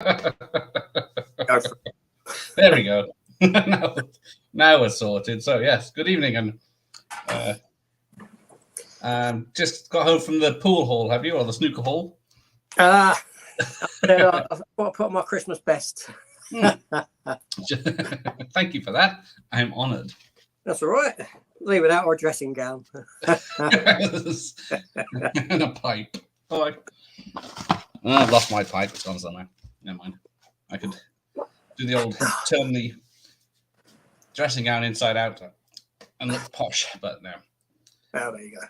There we go. now we're sorted. So yes, good evening, and just got home from the pool hall, have you, or the snooker hall? I've got to put on my Christmas best. Thank you for that. I'm honoured. That's all right. Leave it out or a dressing gown. And a pipe. Oh, I've lost my pipe. It's gone somewhere. Never mind. I could do the old turn the dressing gown inside out and look posh, but no. Oh, there you go.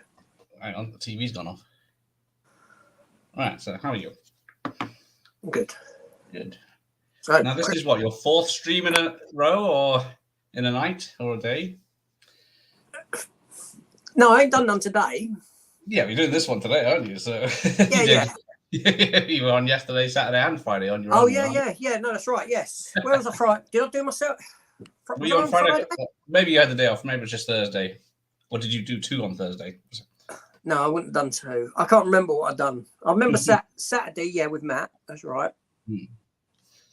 Hang on, the TV's gone off. All right, so how are you? Good. Good. So, now, this is what, your fourth stream in a row or in a night or a day? No, I ain't done none today. Yeah, you're doing this one today, aren't you? So Yeah. You were on yesterday, Saturday, and Friday on your own. Oh, yeah. No, that's right. Yes. Where was I Friday? Did I do myself? Were you on Friday? Maybe you had the day off. Maybe it was just Thursday. Or did you do two on Thursday? No, I wouldn't have done two. I can't remember what I'd done. I remember Saturday, yeah, with Matt. That's right.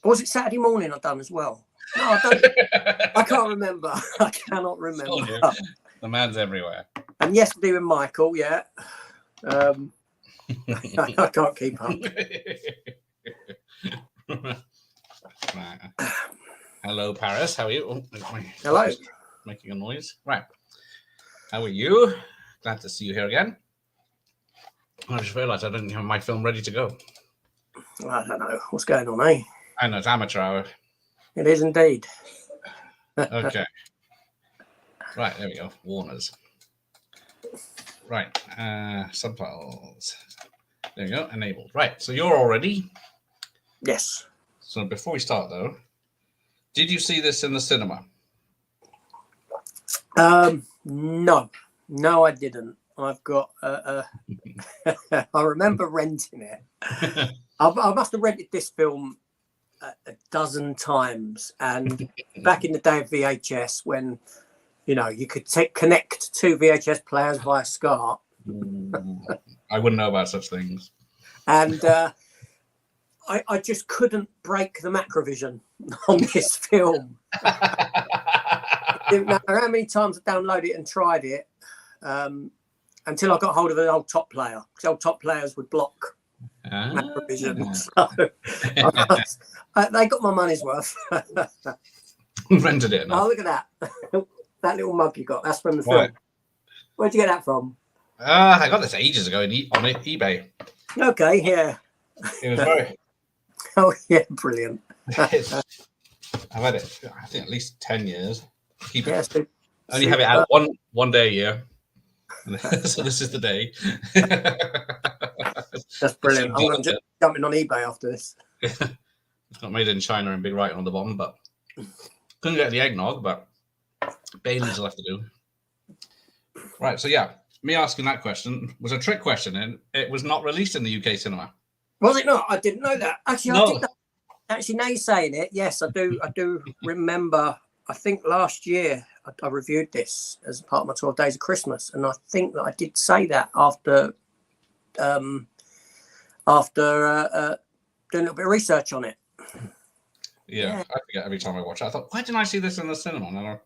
Or was it Saturday morning I'd done as well? No, I don't. I can't remember. I cannot remember. The man's everywhere. And yesterday with Michael, yeah. I can't keep up. Right. Hello, Paris. How are you? Oh, hello. Making a noise. Right. How are you? Glad to see you here again. I just realised I didn't have my film ready to go. I don't know. What's going on, eh? I know, it's amateur hour. It is indeed. Okay. Right, there we go. Warners. Right. Subtitles. There you go. Enabled. Right. So you're all ready? Yes. So before we start, though, did you see this in the cinema? No, I didn't. I've got. I remember renting it. I must have rented this film a dozen times, and back in the day of VHS, when you could connect two VHS players via SCART. I wouldn't know about such things. And I just couldn't break the Macrovision on this film. I didn't matter how many times I downloaded it and tried it, until I got hold of an old top player, because old top players would block Macrovision. So they got my money's worth. Rented it. Oh, look at that. That little mug you got. That's from the film. Right. Where'd you get that from? I got this ages ago on eBay. Okay, yeah. It was very... Oh, yeah, brilliant. I've had it, I think, at least 10 years. Keep it. Yeah, Only have it out one day a year. So this is the day. That's brilliant. I'm going to jump in on eBay after this. It's not made in China in big writing on the bottom, but couldn't get the eggnog, but Bailey's will have to do. Right, so yeah, me asking that question was a trick question, and it was not released in the UK cinema. Was it not? I didn't know that. Actually, no. I did know. Actually, now you're saying it, yes, I do. I do remember. I think last year I reviewed this as part of my 12 Days of Christmas, and I think that I did say that after doing a little bit of research on it. Yeah, I forget every time I watch it. I thought, why didn't I see this in the cinema? And then I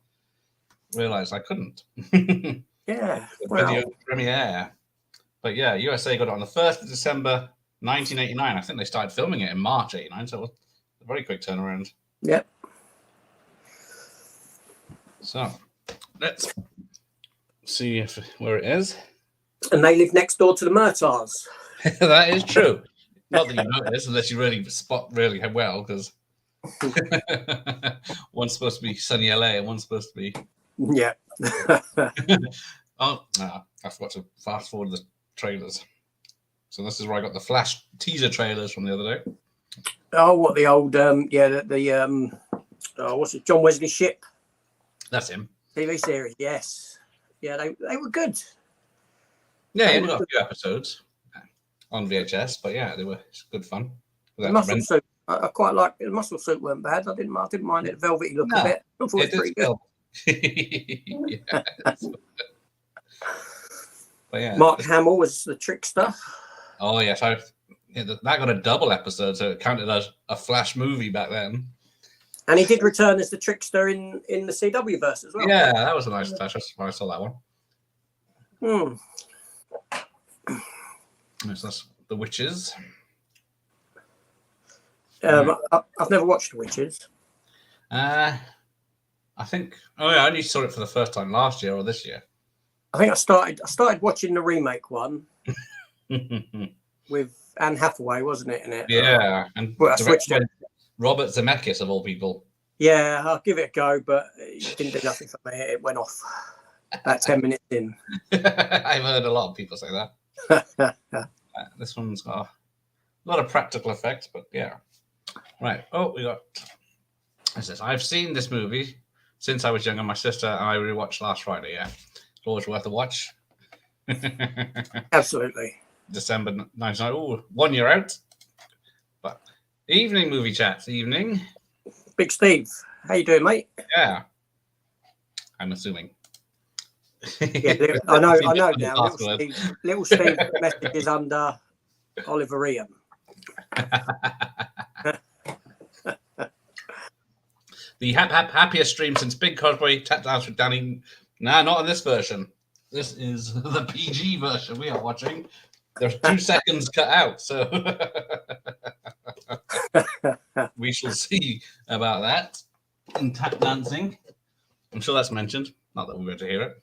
realised I couldn't. Yeah, video premiere. But yeah, USA got it on the 1st of December 1989. I think they started filming it in March 89, so it was a very quick turnaround. Yep. So let's see where it is. And they live next door to the Murtaughs. That is true. Not that you notice, unless you really spot really well, because one's supposed to be sunny LA and one's supposed to be. Yeah. Oh, no, I forgot to fast forward the trailers. So this is where I got the Flash teaser trailers from the other day. Oh, what the old what's it? John Wesley Shipp. That's him. TV series, yes. Yeah, they were good. Yeah, we got a few episodes on VHS, but yeah, they were good fun. The muscle suit, I quite like the muscle suit. Weren't bad. I didn't mind it. Velvety look of it. I thought it was pretty good. Yes. But yeah, Mark Hamill was the trickster. Oh yes, Yeah, that got a double episode, so it counted as a Flash movie back then. And he did return as the Trickster in the CW verse as well. Yeah, that was a nice touch. I saw that one. That's The Witches. I've never watched The Witches. I think. Oh yeah, I only saw it for the first time last year or this year. I think I started watching the remake one with Anne Hathaway, wasn't it? In it. Yeah, and I switched it. Robert Zemeckis of all people. Yeah, I'll give it a go, but it didn't do nothing for me. It went off about 10 minutes in. I've heard a lot of people say that. This one's got a lot of practical effects, but yeah. Right. Oh, we got. It says, I've seen this movie since I was younger. My sister and I rewatched last Friday. Yeah, it's always worth a watch. Absolutely. December 99. Oh, 1 year out. But evening movie chats. Evening. Big Steve, how you doing, mate? Yeah. I'm assuming. Yeah, I know now. Little Steve messages under Oliverium. The happiest stream since Big Cosboy Tap Dance with Danny. Nah, not in this version. This is the PG version we are watching. There's 2 seconds cut out, so we shall see about that in tap dancing. I'm sure that's mentioned. Not that we're going to hear it.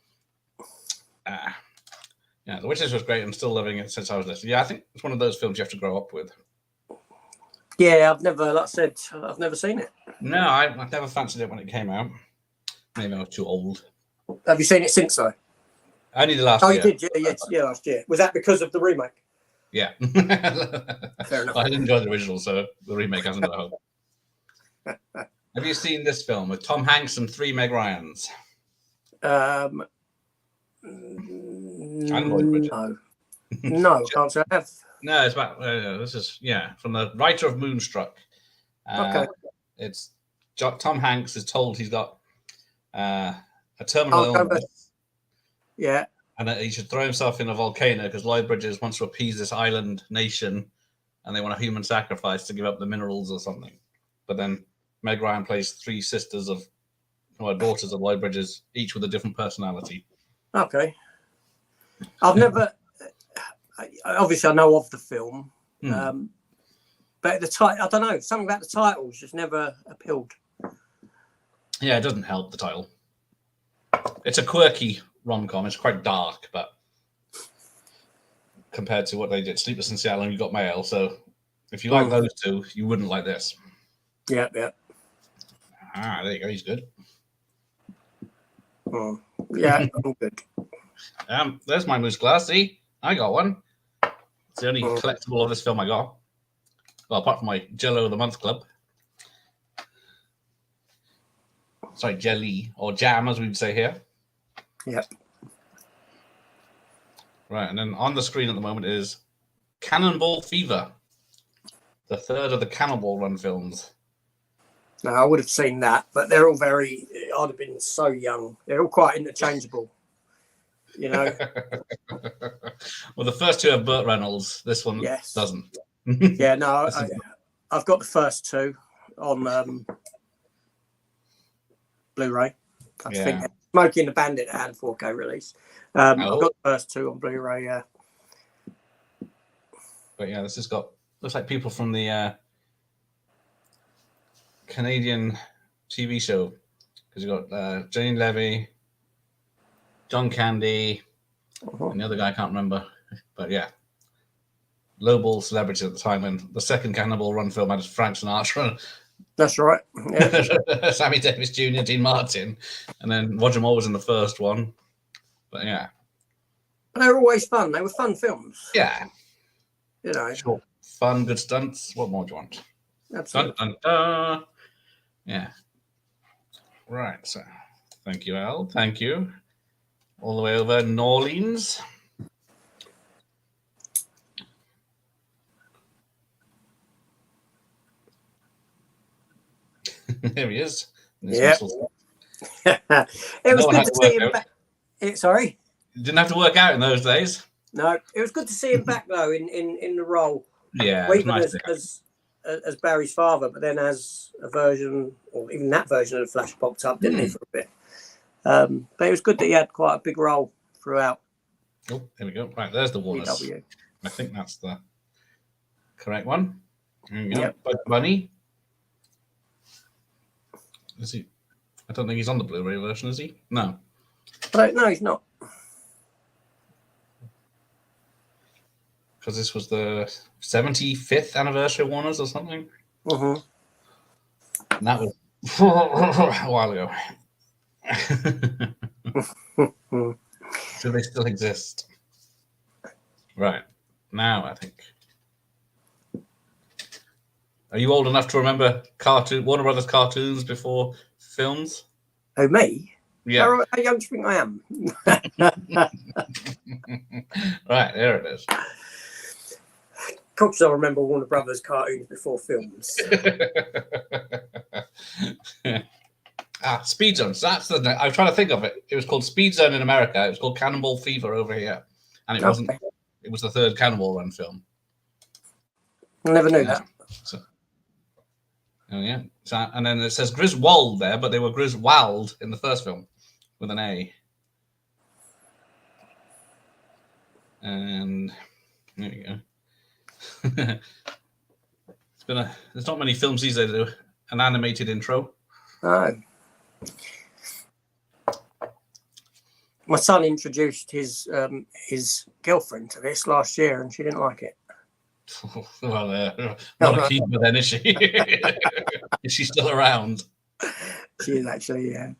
Yeah, The Witches was great. I'm still loving it since I was little. Yeah, I think it's one of those films you have to grow up with. Yeah, I've never seen it. No, I've never fancied it when it came out. Maybe I was too old. Have you seen it since though? Only the last year. You did, yeah, last year. Was that because of the remake? Yeah. Fair enough. I didn't enjoy the original, so the remake hasn't got hope. Have you seen this film with Tom Hanks and 3 Meg Ryans? No, can't say I have. No, it's about this is from the writer of Moonstruck. Okay. It's Tom Hanks is told he's got a terminal illness. Yeah. And that he should throw himself in a volcano because Lloyd Bridges wants to appease this island nation, and they want a human sacrifice to give up the minerals or something. But then Meg Ryan plays 3 sisters daughters of Lloyd Bridges, each with a different personality. Okay. I've never. Obviously, I know of the film, but the title, I don't know, something about the titles just never appealed. Yeah, it doesn't help, the title. It's a quirky rom-com. It's quite dark, but compared to what they did, Sleepless in Seattle and You Got Mail, so if you like those two, you wouldn't like this. Yeah. There you go. He's good. Yeah, I'm good. There's my moose glass. See, I got one. It's the only collectible of this film I got. Well, apart from my Jello of the Month Club. Sorry, jelly or jam, as we would say here. Yep. Right, and then on the screen at the moment is Cannonball Fever, the third of the Cannonball Run films. No, I would have seen that, but they're all very. I'd have been so young. They're all quite interchangeable. You know. Well, the first 2 have Burt Reynolds. This one doesn't. Yeah, no, I've got the first 2 on Blu-ray. I think Smokey and the Bandit had a 4K release. I've got the first 2 on Blu-ray. Yeah. But yeah, this has got looks like people from the Canadian TV show, because you've got Jane Levy, John Candy, and the other guy I can't remember, but yeah, lowball celebrity at the time. And the second Cannonball Run film had Frank Sinatra, that's right, yeah. Sammy Davis Jr., Dean Martin, and then Roger Moore was in the first one. But yeah, but they were always fun. They were fun films. Yeah, you know, sure. Fun, good stunts. What more do you want? Absolutely. Dun, dun, dun. Yeah. Right. So, thank you, Al. Thank you. All the way over New Orleans. There he is. Yeah. It was good to see him back. Sorry? Didn't have to work out in those days. No, it was good to see him back though in the role. Yeah, Or it's even nice. as Barry's father, but then as a version, or even that version of the Flash popped up, didn't he, for a bit? But it was good that he had quite a big role throughout. Oh, there we go. Right, there's the Warners. CW. I think that's the correct one. There we go. Yep. Bud Bunny. Is he? I don't think he's on the Blu-ray version, is he? No. I don't know, he's not. Because this was the 75th anniversary of Warners or something. Mm-hmm. And that was a while ago. Do they still exist? Right. Now, I think. Are you old enough to remember Warner Brothers cartoons before films? Oh, me? Yeah. How young do you think I am? Right, there it is. Of course, I remember Warner Brothers cartoons before films. Speed Zone. So that's the. I was trying to think of it. It was called Speed Zone in America. It was called Cannonball Fever over here, and it wasn't. It was the third Cannonball Run film. I never knew that. So, oh yeah. So, and then it says Griswold there, but they were Griswold in the first film with an A. And there we go. There's not many films these days that do an animated intro. Oh. My son introduced his girlfriend to this last year, and she didn't like it. Well, not a keeper then, is she? Is she still around? She is actually, yeah.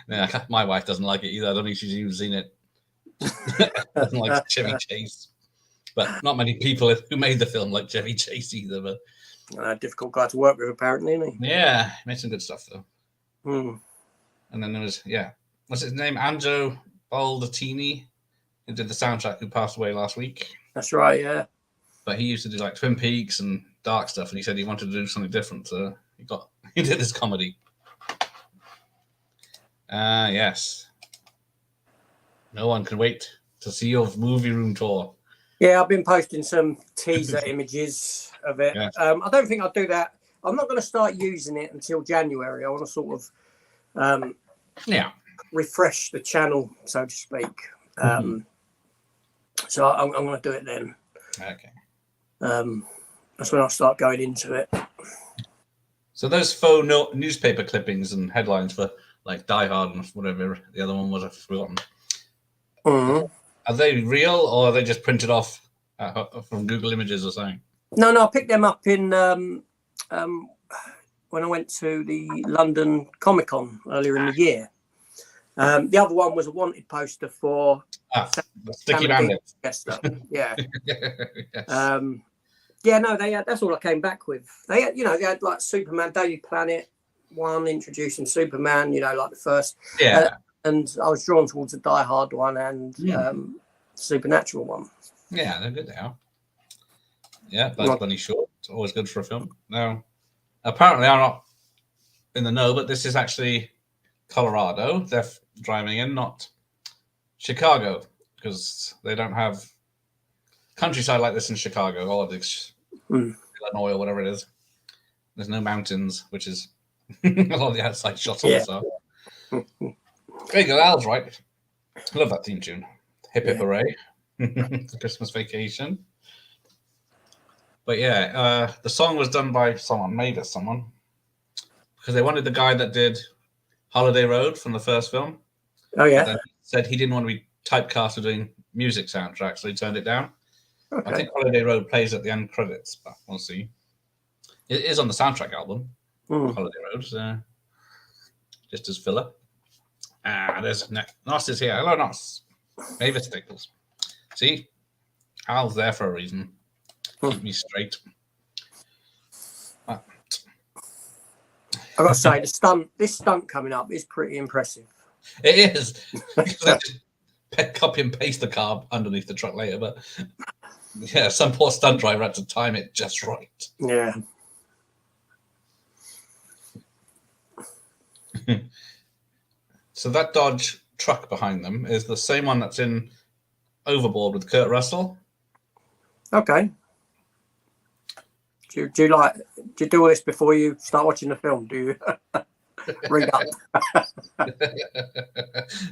Yeah, my wife doesn't like it either. I don't think she's even seen it. Doesn't like Chevy Chase. But not many people who made the film like Chevy Chase either. But difficult guy to work with, apparently, isn't he? Yeah, he made some good stuff though. Mm. And then there was, what's his name? Angelo Baldatini, who did the soundtrack, who passed away last week. That's right, yeah. But he used to do like Twin Peaks and dark stuff, and he said he wanted to do something different, so he did this comedy. Yes. No one can wait to see your movie room tour. Yeah, I've been posting some teaser images of it. Yes. I don't think I'll do that. I'm not going to start using it until January. I want to sort of refresh the channel, so to speak. So I'm going to do it then. Okay. That's when I'll start going into it. So those faux newspaper clippings and headlines for like Die Hard and whatever the other one was, I've forgotten. Mm-hmm. Are they real or are they just printed off from Google Images or something? No, I picked them up in when I went to the London Comic Con earlier in the year. The other one was a wanted poster for Sticky Bandit. Yeah. Yes. That's all I came back with. They had like Superman Daily Planet one introducing Superman, like the first. Yeah. And I was drawn towards the Die Hard one and Supernatural one. Yeah, they're good now. Yeah, Bugs Bunny short. It's always good for a film. Now, apparently I'm not in the know, but this is actually Colorado. They're driving in, not Chicago, because they don't have countryside like this in Chicago or Illinois or whatever it is. There's no mountains, which is a lot of the outside shots on this are. There you go, Al's right. I love that theme tune. Hip hip hooray. Christmas Vacation. But the song was done by someone, because they wanted the guy that did Holiday Road from the first film. Oh, yeah. Said he didn't want to be typecast for doing music soundtracks, so he turned it down. Okay. I think Holiday Road plays at the end credits, but we'll see. It is on the soundtrack album, Holiday Road, so just as filler. There's Nos is here. Hello, Nos. Mavis Staples. See? Al's there for a reason. Keep me straight. I got to say, this stunt coming up is pretty impressive. It is. Because I just copy and paste the car underneath the truck later, but some poor stunt driver had to time it just right. Yeah. So that Dodge truck behind them is the same one that's in Overboard with Kurt Russell. Okay. Do you do all this before you start watching the film? Do you read up?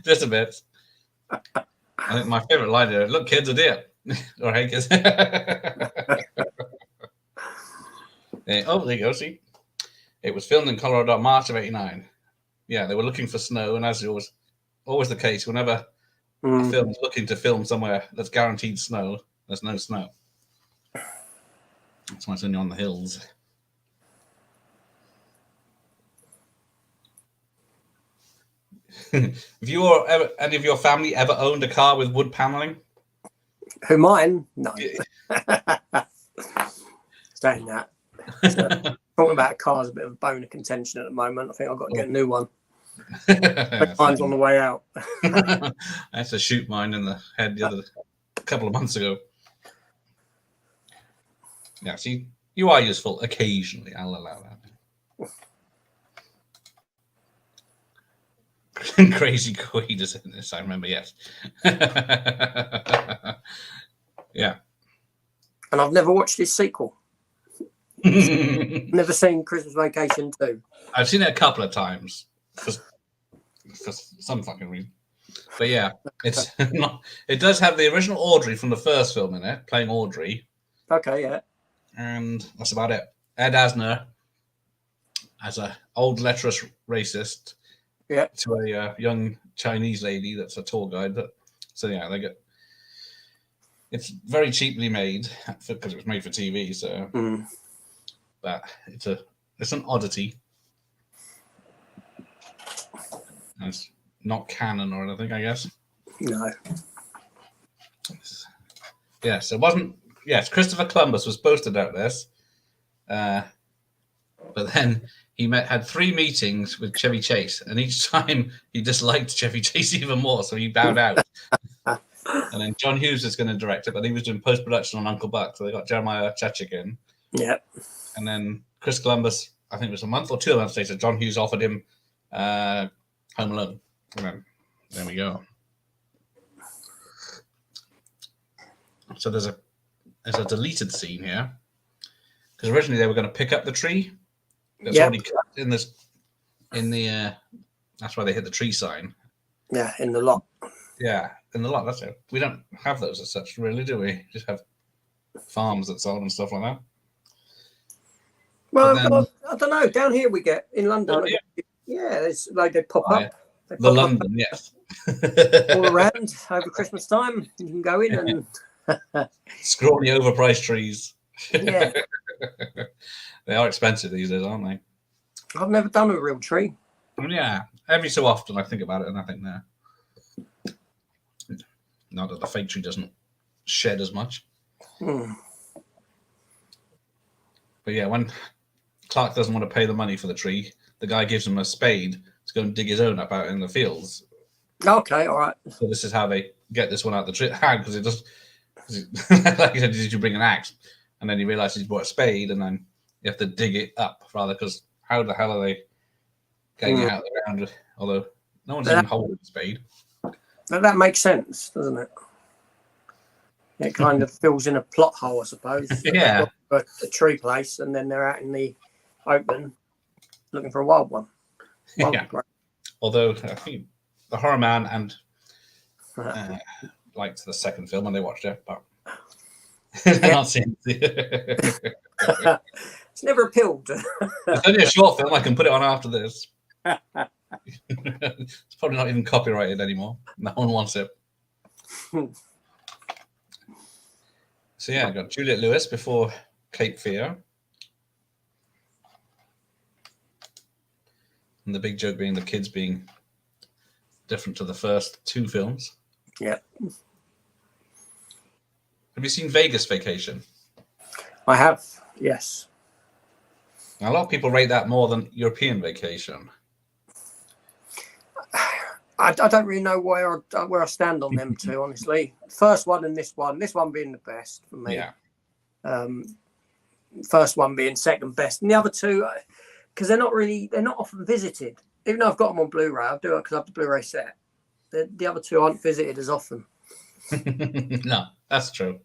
Just a bit. I think my favorite line is, "Look, kids, a deer." Or hey, kids. Oh, there you go. See, it was filmed in Colorado, March of '89. Yeah, they were looking for snow, and as it was always the case, whenever a film is looking to film somewhere that's guaranteed snow, there's no snow. That's why it's only on the hills. Have you or any of your family ever owned a car with wood paneling? Who, mine? No. Saying that. So, talking about cars, a bit of a bone of contention at the moment. I think I've got to get a new one. Mine's on the way out. I had to shoot mine in the head a couple of months ago. Yeah, see, you are useful occasionally. I'll allow that. Crazy Queen is in this, I remember, yes. Yeah. And I've never watched his sequel. Never seen Christmas Vacation 2. I've seen it a couple of times for some fucking reason. But yeah, it's not, it does have the original Audrey from the first film in it, playing Audrey. Okay, yeah. And that's about it. Ed Asner as an old lecherous racist. Yeah. To a young Chinese lady that's a tour guide. So yeah, they get. It's very cheaply made because it was made for TV. So, but it's an oddity. And it's not canon or anything, I guess. No. Yes, it wasn't. Yes, Christopher Columbus was supposed to doubt this, but then he had 3 meetings with Chevy Chase, and each time he disliked Chevy Chase even more, so he bowed out. And then John Hughes is going to direct it, but he was doing post-production on Uncle Buck, so they got Jeremiah Chechik in. Yep. And then Chris Columbus, I think it was a month or 2 months later, John Hughes offered him Home Alone. And then there we go. So there's a deleted scene here, because originally they were going to pick up the tree. That's already cut in this. In the that's why they hit the tree sign. Yeah, in the lot. Yeah, in the lot. That's it. We don't have those as such, really, do we? Just have farms that sell and stuff like that. Well, then, I don't know. Down here we get in London. Oh, yeah. It's like they pop up. Yeah. They The pop London, yes. all around over Christmas time. You can go in and scrawny, overpriced trees. Yeah. They are expensive these days, aren't they? I've never done a real tree. Yeah, every so often I think about it and I think, nah. Not that the fake tree doesn't shed as much. But yeah, when Clark doesn't want to pay the money for the tree, the guy gives him a spade to go and dig his own up out in the fields. Okay, all right. So this is how they get this one out the tree. Because it just, like you said, did you bring an axe? And then you realise he's brought a spade, and then you have to dig it up, rather, because how the hell are they getting it out of the ground? Although no one's even holding a spade. That makes sense, doesn't it? It kind of fills in a plot hole, I suppose. Yeah. A tree place, and then they're out in the open looking for a wild one. Yeah. Although I think the horror man and liked the second film when they watched it, but not seen it. It's never appealed. It's only a short film. I can put it on after this. It's probably not even copyrighted anymore. No one wants it. So yeah, I got Juliet Lewis before Cape Fear. And the big joke being the kids being different to the first 2 films. Yeah. Have you seen Vegas Vacation? I have, yes. Now, a lot of people rate that more than European Vacation. I don't really know where I stand on them two, honestly. First one and this one being the best for me. Yeah. First one being second best, and the other two, because they're not often visited. Even though I've got them on Blu-ray, I do it because I have the Blu-ray set. The other two aren't visited as often. No, that's true.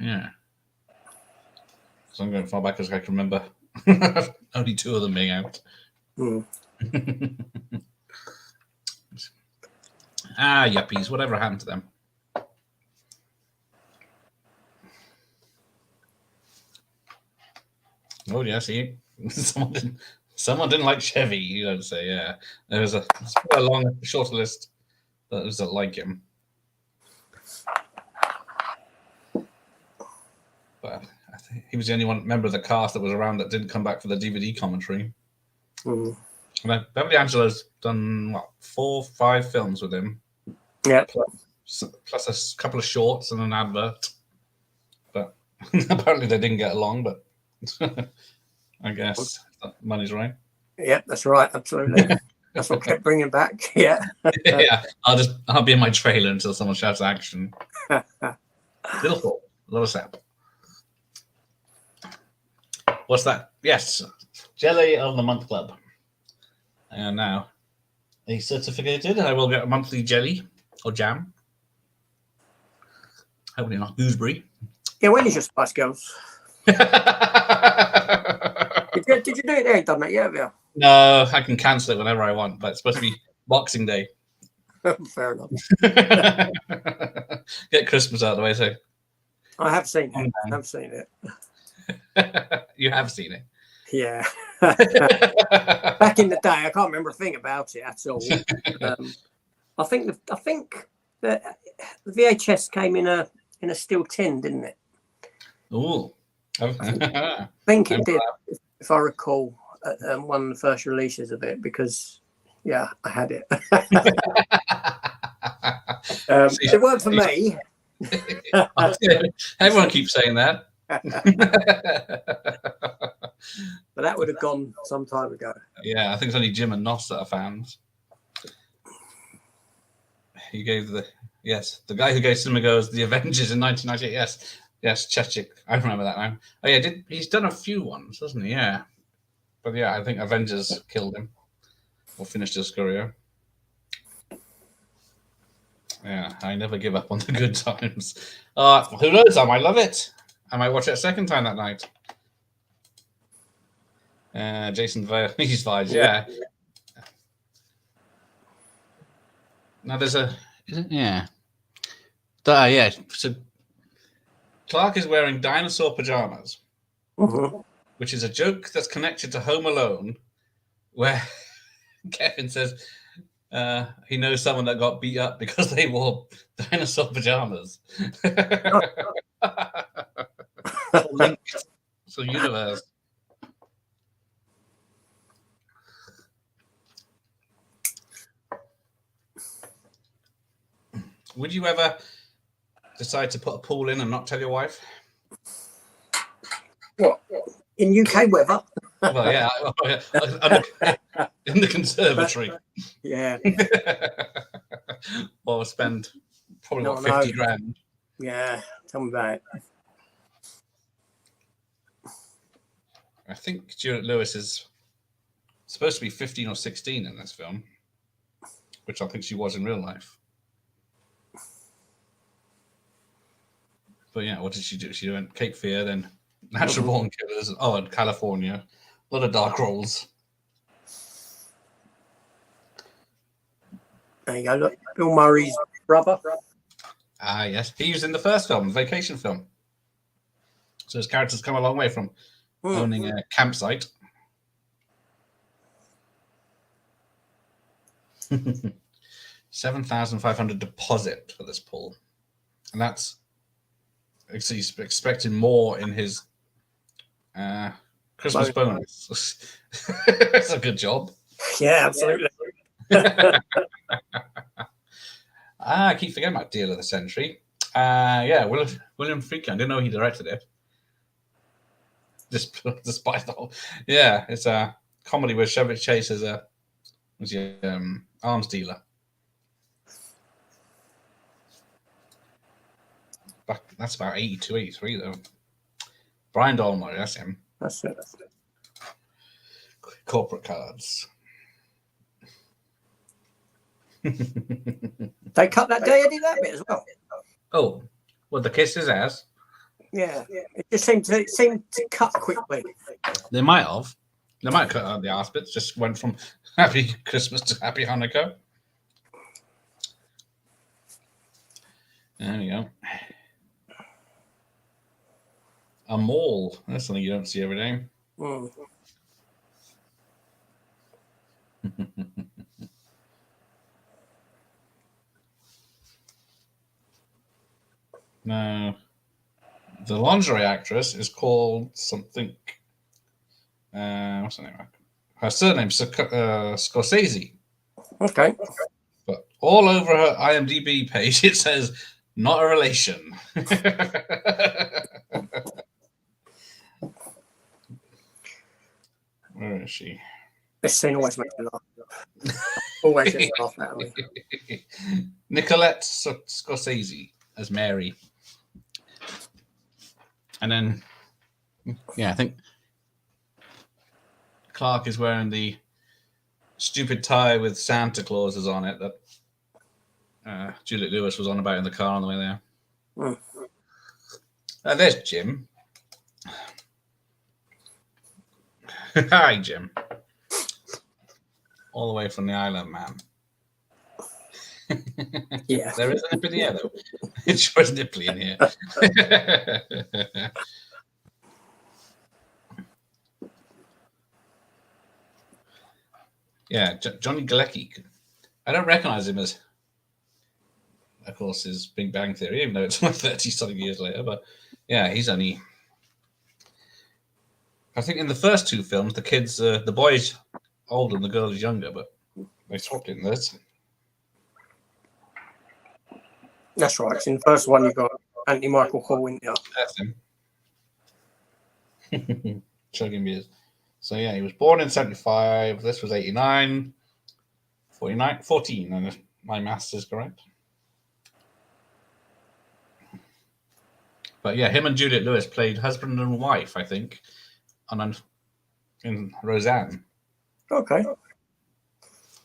Yeah. So I'm going far back as I can remember. Only 2 of them being out. Yuppies. Whatever happened to them? Oh, yeah, see? Someone didn't like Chevy, you don't say, yeah. There was a long, short list that was like him. But I think he was the only one member of the cast that was around that didn't come back for the DVD commentary. And Beverly Angelo's done, 4 or 5 films with him. Yeah. Plus a couple of shorts and an advert. But apparently they didn't get along, but I guess money's right. Yeah, that's right. Absolutely. That's what kept bringing back. Yeah. Yeah, I'll be in my trailer until someone shouts action. Little Thor, a lot of sap. What's that? Yes, Jelly of the Month Club. And now, a certificated. I will get a monthly jelly or jam. Hopefully not gooseberry. Yeah, when is your Spice Girls? Did you do it there? Done that yet? Yeah. No, I can cancel it whenever I want, but it's supposed to be Boxing Day. Fair enough. Get Christmas out of the way, so. I have seen it. I have seen it. You have seen it. Yeah. Back in the day, I can't remember a thing about it at all. I think the VHS came in a steel tin, didn't it? Ooh. I think it did, if I recall, one of the first releases of it, because yeah, I had it. It worked for me. Everyone keeps saying that. But that would have gone some time ago. Yeah, I think it's only Jim and Nos that are fans. He gave the guy who gave Cinema Goes The Avengers in 1998. Yes, Chechik. I remember that now. Oh yeah, he's done a few ones, hasn't he? Yeah, but yeah, I think Avengers killed him or finished his career. Yeah, I never give up on the good times. Who knows? I might love it. I might watch it a second time that night. Jason Voorhees vibes, yeah. Now there's yeah. Yeah. So Clark is wearing dinosaur pajamas, which is a joke that's connected to Home Alone, where Kevin says he knows someone that got beat up because they wore dinosaur pajamas. So universe. Would you ever decide to put a pool in and not tell your wife? What? In UK weather? Well, yeah. In the conservatory. Yeah. Or spend probably 50 grand. Yeah, tell me about it. I think Stuart Lewis is supposed to be 15 or 16 in this film, which I think she was in real life. But yeah, what did she do? She went Cape Fear, then Natural Born Killers. Oh, and California. A lot of dark roles. There you go. Look, Bill Murray's brother. Ah, yes. He was in the first film, the vacation film. So his character's come a long way from owning a campsite. $7,500 deposit for this pool. And that's... he's expecting more in his Christmas bonus. That's a good job. Yeah, absolutely. I keep forgetting about Deal of the Century. Yeah, William Friedkin. I didn't know he directed it. Despite the whole, yeah, it's a comedy where Chevy Chase is a arms dealer. That's about 82, 83 though. Brian Dolmore, that's him. That's it. Corporate cards. They cut that day, Eddie, that bit as well. Oh, well, the kiss his ass. Yeah, it just seemed to cut quickly. They might have. They might cut out the arse bits. Just went from Happy Christmas to Happy Hanukkah. There we go. A mall. That's something you don't see every day. Mm. Now, the lingerie actress is called something. What's her name? Her surname's Scorsese. Okay. But all over her IMDb page, it says not a relation. Where is she? This scene always makes me laugh. Always makes me laugh that way. Nicolette Scorsese as Mary. And then, yeah, I think Clark is wearing the stupid tie with Santa Clauses on it that Juliet Lewis was on about in the car on the way there. Mm. There's Jim. Hi, Jim. All the way from the island, man. Yeah. There is a nip in the air, though. It sure is nipply in here. Yeah, Johnny Galecki. I don't recognize him as, of course, his Big Bang Theory, even though it's 30-something years later. But yeah, he's only. I think in the first two films, the boy's older and the girl is younger, but they swapped in this. That's right. In the first one, you got Anthony Michael Hall in there. That's him. Chugging beers. So yeah, he was born in 75. This was 89. 14, and if my maths is correct. But yeah, him and Juliet Lewis played husband and wife, I think, in Roseanne. Okay.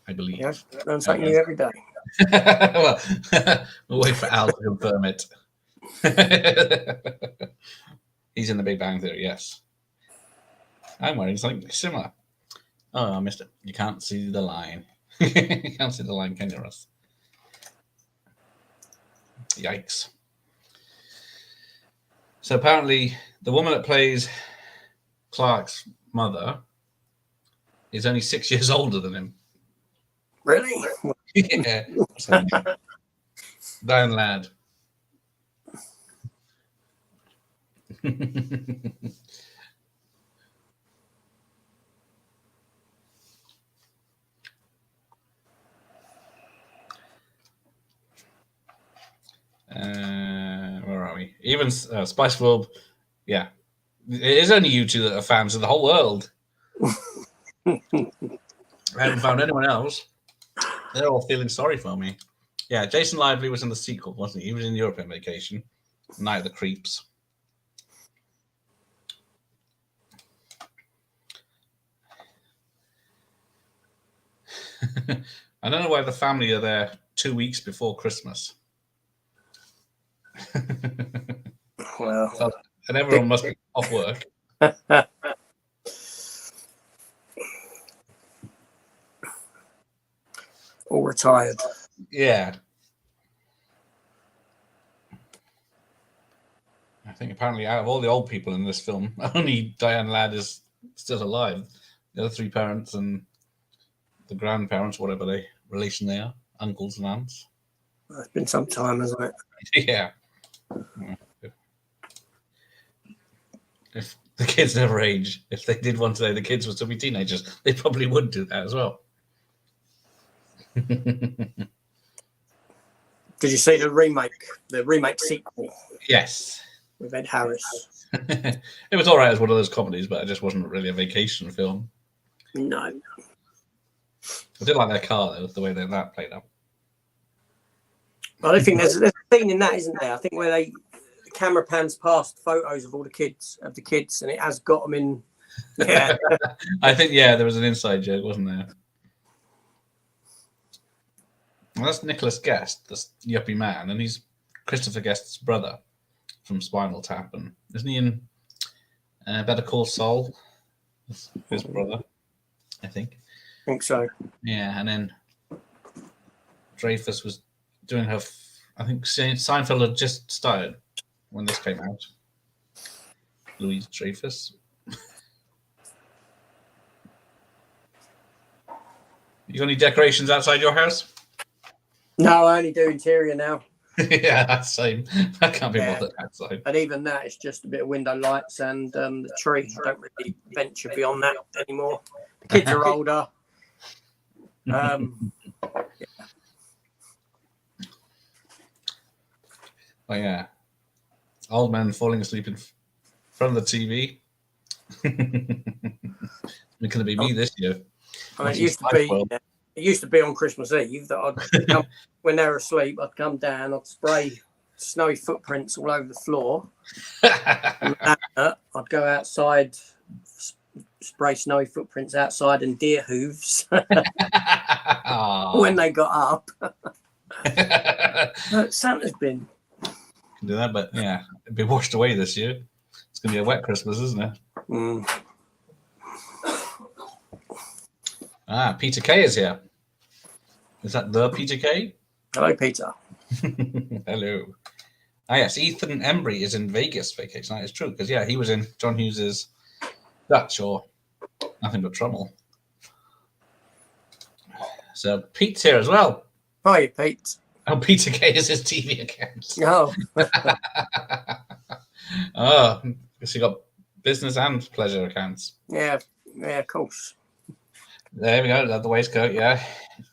I believe. Yeah, learn something new every day. Well, we'll wait for Al to confirm it. He's in the Big Bang Theory, yes. I'm wearing something similar. Oh, I missed it. You can't see the line. You can't see the line, can you, Russ? Yikes. So apparently, the woman that plays Clark's mother is only 6 years older than him. Really? Yeah. So, down lad. Where are we? Even Spice World, yeah. It is only you two that are fans of the whole world. I haven't found anyone else. They're all feeling sorry for me. Yeah, Jason Lively was in the sequel, wasn't he? He was in Europe on vacation. Night of the Creeps. I don't know why the family are there 2 weeks before Christmas. Well, and everyone must be off work. All retired. Yeah. I think apparently out of all the old people in this film, only Diane Ladd is still alive. The other three parents and the grandparents, whatever relation they are, uncles and aunts. It's been some time, hasn't it? Yeah. If the kids never age, if they did one today, the kids would still be teenagers, they probably would do that as well. Did you see the remake sequel? Yes. With Ed Harris. It was all right as one of those comedies, but it just wasn't really a vacation film. No. I did like their car, though, the way that played out. I don't think there's a scene in that, isn't there? I think where the camera pans past photos of all the kids, and it has got them in. Yeah. I think, yeah, there was an inside joke, wasn't there? Well, that's Nicholas Guest, this yuppie man, and he's Christopher Guest's brother from Spinal Tap, and isn't he in Better Call Saul? His brother, I think. I think so. Yeah, and then Dreyfus was doing her. I think Seinfeld had just started when this came out. Louise Dreyfus. You got any decorations outside your house? No, I only do interior now. Yeah, that's same. I can't be bothered outside. And even that is just a bit of window lights and the tree. I don't really venture beyond that anymore. The kids are older. Oh yeah, old man falling asleep in front of the TV. It's gonna be me this year. I mean, it used to be on Christmas Eve that I'd come, when they were asleep, I'd come down, I'd spray snowy footprints all over the floor. And I'd go outside, spray snowy footprints outside and deer hooves when they got up. Santa's been. Can do that, but yeah, it'll be washed away this year. It's gonna be a wet Christmas, isn't it? Mm. Peter Kay is here. Is that the Peter Kay? Hello, Peter. Hello. Yes, Ethan Embry is in Vegas vacation. That is true, because he was in John Hughes's Dutch or Nothing But Trouble. So Pete's here as well. Hi, Pete. Oh, Peter Kay is his TV account. Oh. Oh, because you got business and pleasure accounts. Yeah, of course. There we go. That's the waistcoat, yeah.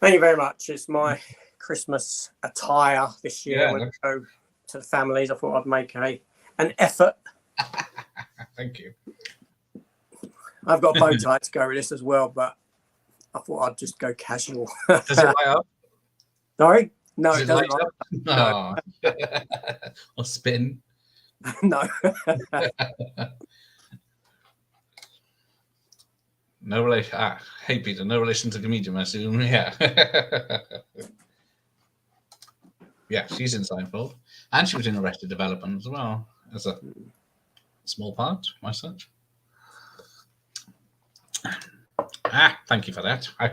Thank you very much. It's my Christmas attire this year. When I go to the families, I thought I'd make an effort. Thank you. I've got a bow tie to go with this as well, but I thought I'd just go casual. Does it light up? Sorry? No, Does it doesn't light up? No. Or spin? No. No relation. Hey, Peter. No relation to comedian, I assume. Yeah. Yeah, she's in Seinfeld. And she was in Arrested Development as well, as a small part, my such. Thank you for that. I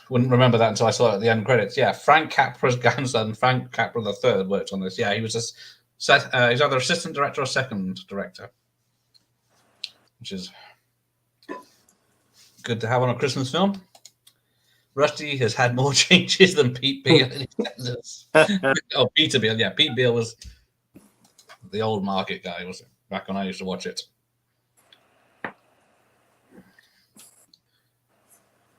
wouldn't remember that until I saw it at the end credits. Yeah, Frank Capra's grandson, Frank Capra III, worked on this. Yeah, he was he's either assistant director or second director, which is good to have on a Christmas film. Rusty has had more changes than Pete Beale in his Oh, Peter Beale. Yeah, Pete Beale was the old market guy, was it? Back when I used to watch it.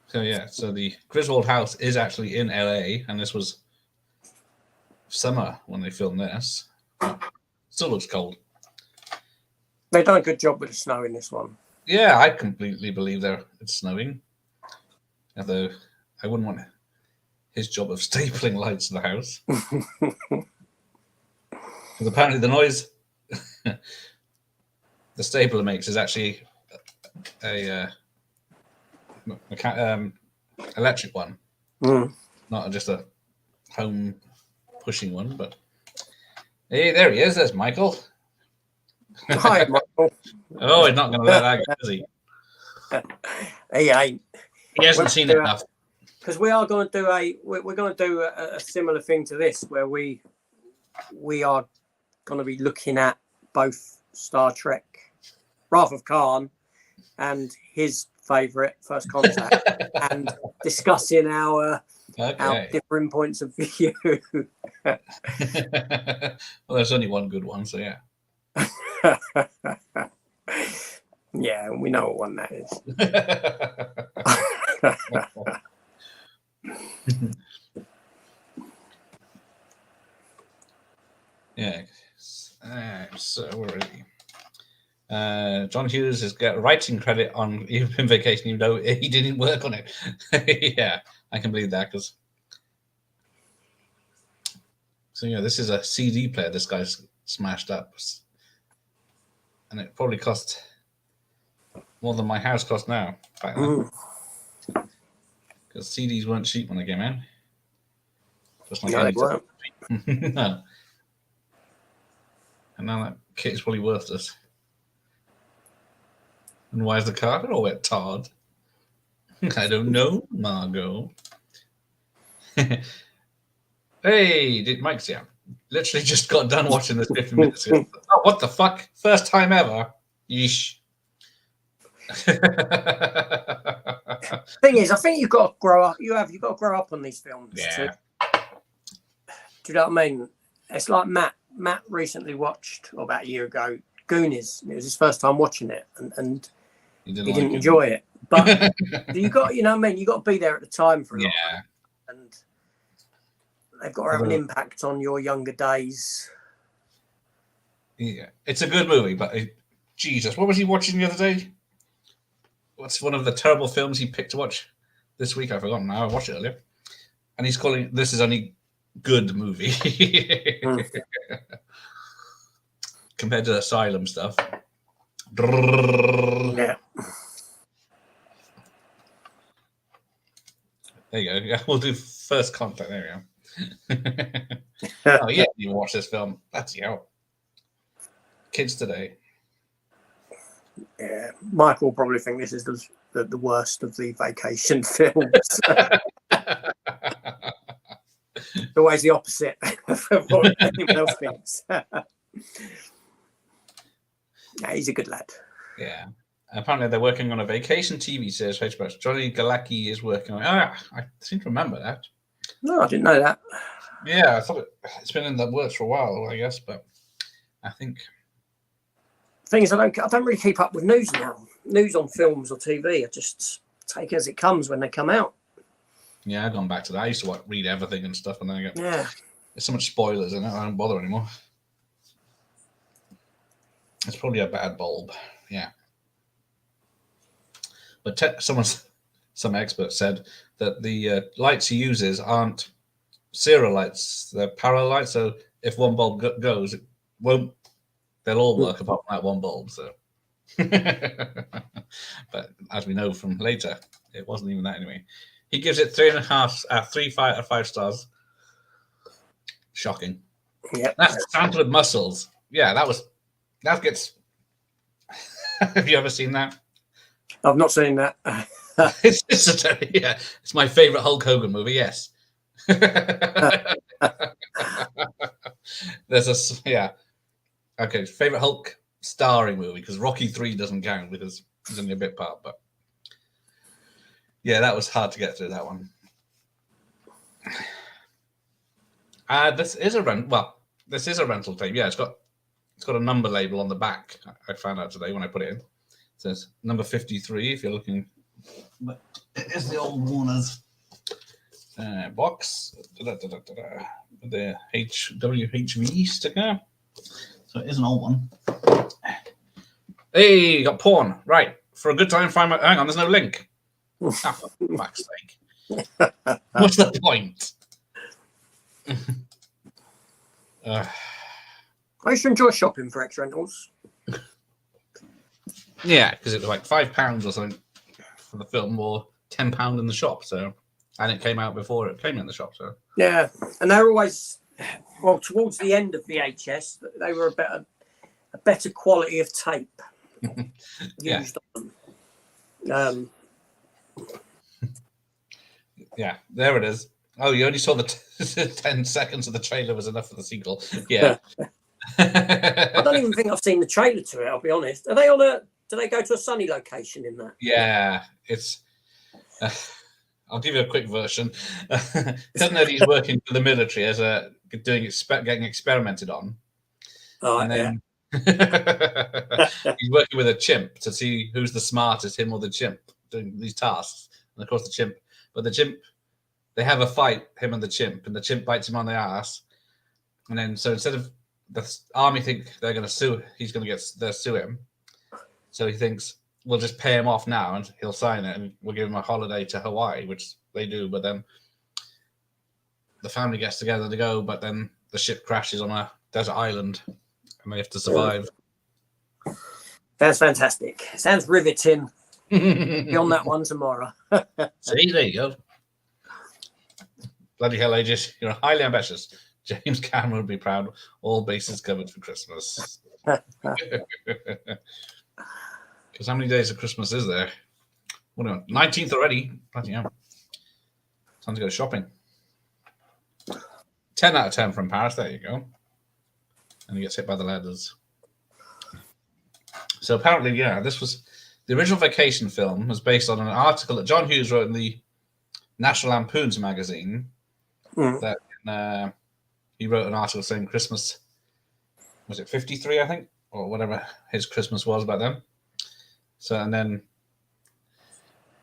So yeah, so the Griswold house is actually in LA, and this was summer when they filmed this. Still looks cold. They've done a good job with the snow in this one. Yeah, I completely believe it's snowing. Although I wouldn't want his job of stapling lights to the house. Because apparently the noise the stapler makes is actually a electric one. Not just a home pushing one, but hey, there he is. There's Michael. Hi, Michael. Oh, he's not going to let that go, is he? He ain't. He hasn't seen it enough. Because we are going to do a similar thing to this, where we are going to be looking at both Star Trek, Wrath of Khan, and his favourite, First Contact, and discussing our different points of view. Well, there's only one good one, so yeah. Yeah, we know what one that is. Yeah. So where is he? John Hughes has got writing credit on Even Vacation, even though he didn't work on it. Yeah, I can believe that. So yeah, this is a CD player this guy's smashed up, and it probably cost more than my house cost now back then. Because CDs weren't cheap when they came in. Just like no, they weren't. No. And now that kit is probably worthless. And why is the carpet all wet, Todd? I don't know, Margot. Hey, Mike's here. Literally just got done watching this 50 minutes ago. Oh, what the fuck? First time ever. Yeesh. Thing is, I think you've got to grow up. You've got to grow up on these films. Yeah. Do you know what I mean? It's like Matt. Matt recently watched, or about a year ago, Goonies. It was his first time watching it, and he didn't enjoy it. But you got, you know what I mean? You got to be there at the time for it. Yeah. And they've got to have an impact on your younger days. Yeah, it's a good movie, but Jesus, what was he watching the other day? What's one of the terrible films he picked to watch this week? I've forgotten now. I watched it earlier. And he's calling this is only good movie compared to Asylum stuff. Yeah. There you go. Yeah, we'll do First Contact. There we go. Oh, yeah, you watch this film. That's kids today. Yeah, Michael will probably think this is the worst of the vacation films. Always the opposite of what anyone else thinks. Yeah, he's a good lad. Yeah. Apparently, they're working on a vacation TV series for HBO. Johnny Galecki is working on it. I seem to remember that. No, I didn't know that. Yeah, I thought it's been in the works for a while, I guess, but I think. Thing is, I don't really keep up with news now. News on films or TV, I just take it as it comes when they come out. Yeah, I've gone back to that. I used to read everything and stuff, and then I go, yeah, there's so much spoilers in it. I don't bother anymore. It's probably a bad bulb. Yeah. But some expert said that the lights he uses aren't serial lights; they're parallel lights. So if one bulb goes, it won't. They'll all work apart from that one bulb. So, but as we know from later, it wasn't even that anyway. He gives it 3.5 out of 5 stars. Shocking. Yeah, that's Santa with muscles. Yeah, that gets. Have you ever seen that? I've not seen that. It's my favorite Hulk Hogan movie. Yes. Okay, favorite Hulk starring movie because Rocky 3 doesn't count because he's only a bit part. But yeah, that was hard to get through that one. This is a rental tape. Yeah, it's got a number label on the back. I found out today when I put it in. It says number 53 if you're looking. But it is the old Warner's box. The WHV sticker. So it is an old one. Hey, you got porn. Right. For a good time, hang on, there's no link. For fuck's sake. What's the point? I used to enjoy shopping for X rentals. Yeah, because it was like £5 or something for the film, or £10 in the shop. So, and it came out before it came in the shop. So yeah, and they're always towards the end of VHS, they were a better quality of tape used on them. Yeah, there it is. Oh, you only saw the 10 seconds of the trailer was enough for the sequel. Yeah. I don't even think I've seen the trailer to it, I'll be honest. Are they do they go to a sunny location in that? Yeah, it's I'll give you a quick version. Doesn't know he's working for the military as getting experimented on. Oh, and then he's working with a chimp to see who's the smartest, him or the chimp, doing these tasks. And of course the chimp, they have a fight, him and the chimp bites him on the ass. And then so instead of the army think they're going to sue, they'll sue him. So he thinks we'll just pay him off now and he'll sign it and we'll give him a holiday to Hawaii, which they do. But then the family gets together to go, but then the ship crashes on a desert island and they have to survive. That's fantastic. Sounds riveting. Be on that one tomorrow. See, there you go. Bloody hell, Aegis. You're highly ambitious. James Cameron would be proud. All bases covered for Christmas. Because how many days of Christmas is there? What do you want? 19th already. Bloody hell. Time to go shopping. 10 out of 10 from Paris. There you go. And he gets hit by the ladders. So apparently, yeah, this was the original Vacation film was based on an article that John Hughes wrote in the National Lampoon's magazine. That he wrote an article saying Christmas, was it 53, I think, or whatever his Christmas was back then. So, and then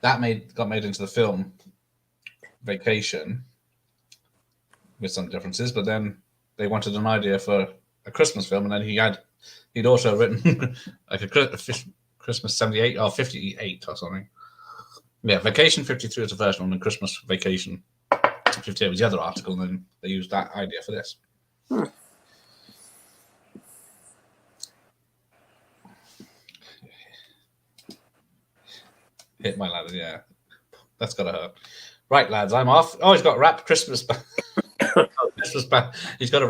that got made into the film Vacation with some differences, but then they wanted an idea for a Christmas film, and then he'd also written like a Christmas 78 or 58 or something. Yeah, Vacation 53 was the first one, and Christmas Vacation 58 was the other article, and then they used that idea for this. Hit my ladder, yeah. That's gotta hurt. Right, lads, I'm off. Oh, he's got wrap Christmas. He's got to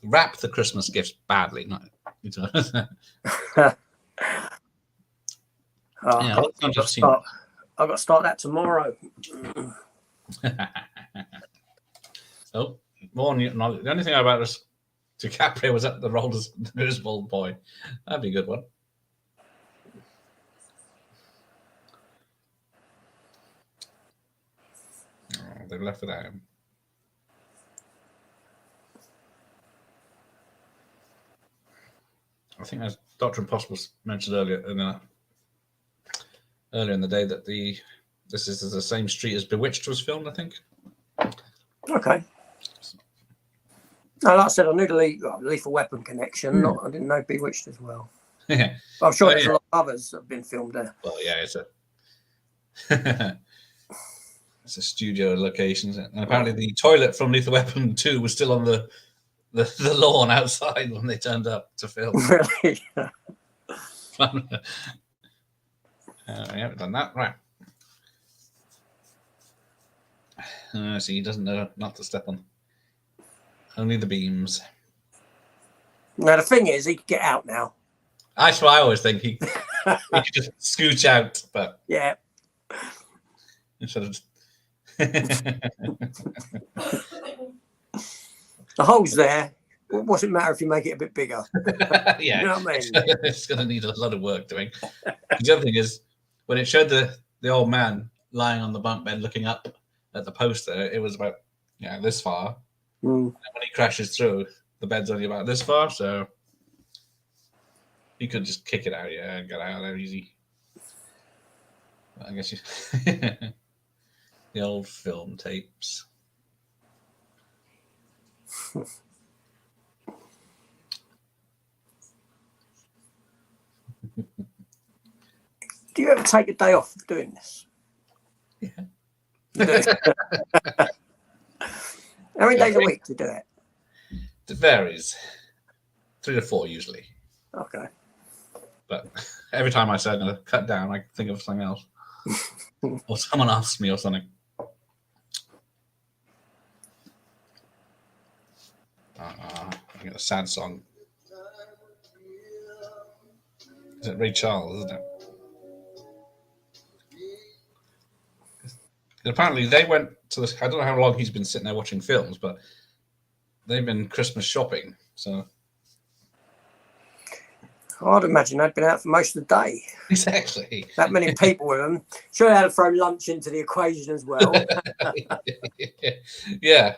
wrap the Christmas gifts badly. I've got to start that tomorrow. So, more knowledge. The only thing about us to Capra was that the role as the Newsbold boy. That'd be a good one. Oh, they've left without him. I think as Dr. Impossible mentioned earlier in the day that this is the same street as Bewitched was filmed, I think. Okay. No, like I said, I knew the Lethal Weapon connection. I didn't know Bewitched as well. Yeah. But I'm sure there's a lot of others that have been filmed there. Well, yeah, it's a studio location, and apparently the toilet from Lethal Weapon 2 was still on the lawn outside when they turned up to film. Really? We haven't done that, right? See, he doesn't know not to step on only the beams. Now the thing is, he could get out now. That's what I always think. He could just scooch out, but yeah, instead of the hole's there. What's it matter if you make it a bit bigger? Yeah, you know what I mean? It's going to need a lot of work doing. The other thing is, when it showed the old man lying on the bunk bed looking up at the poster, it was about this far. And when he crashes through, the bed's only about this far, so he could just kick it out, and get out there easy. But I guess the old film tapes. Do you ever take a day off doing this? Yeah. How many days a week to do it? It varies. 3 to 4 usually. Okay. But every time I say I'm going to cut down, I think of something else. Or someone asks me or something. I get a sad song. Is it Ray Charles, isn't it? Apparently they went to this. I don't know how long he's been sitting there watching films, but they've been Christmas shopping. So I'd imagine they'd been out for most of the day. Exactly. That many people with them. Sure, they had to throw lunch into the equation as well. Yeah.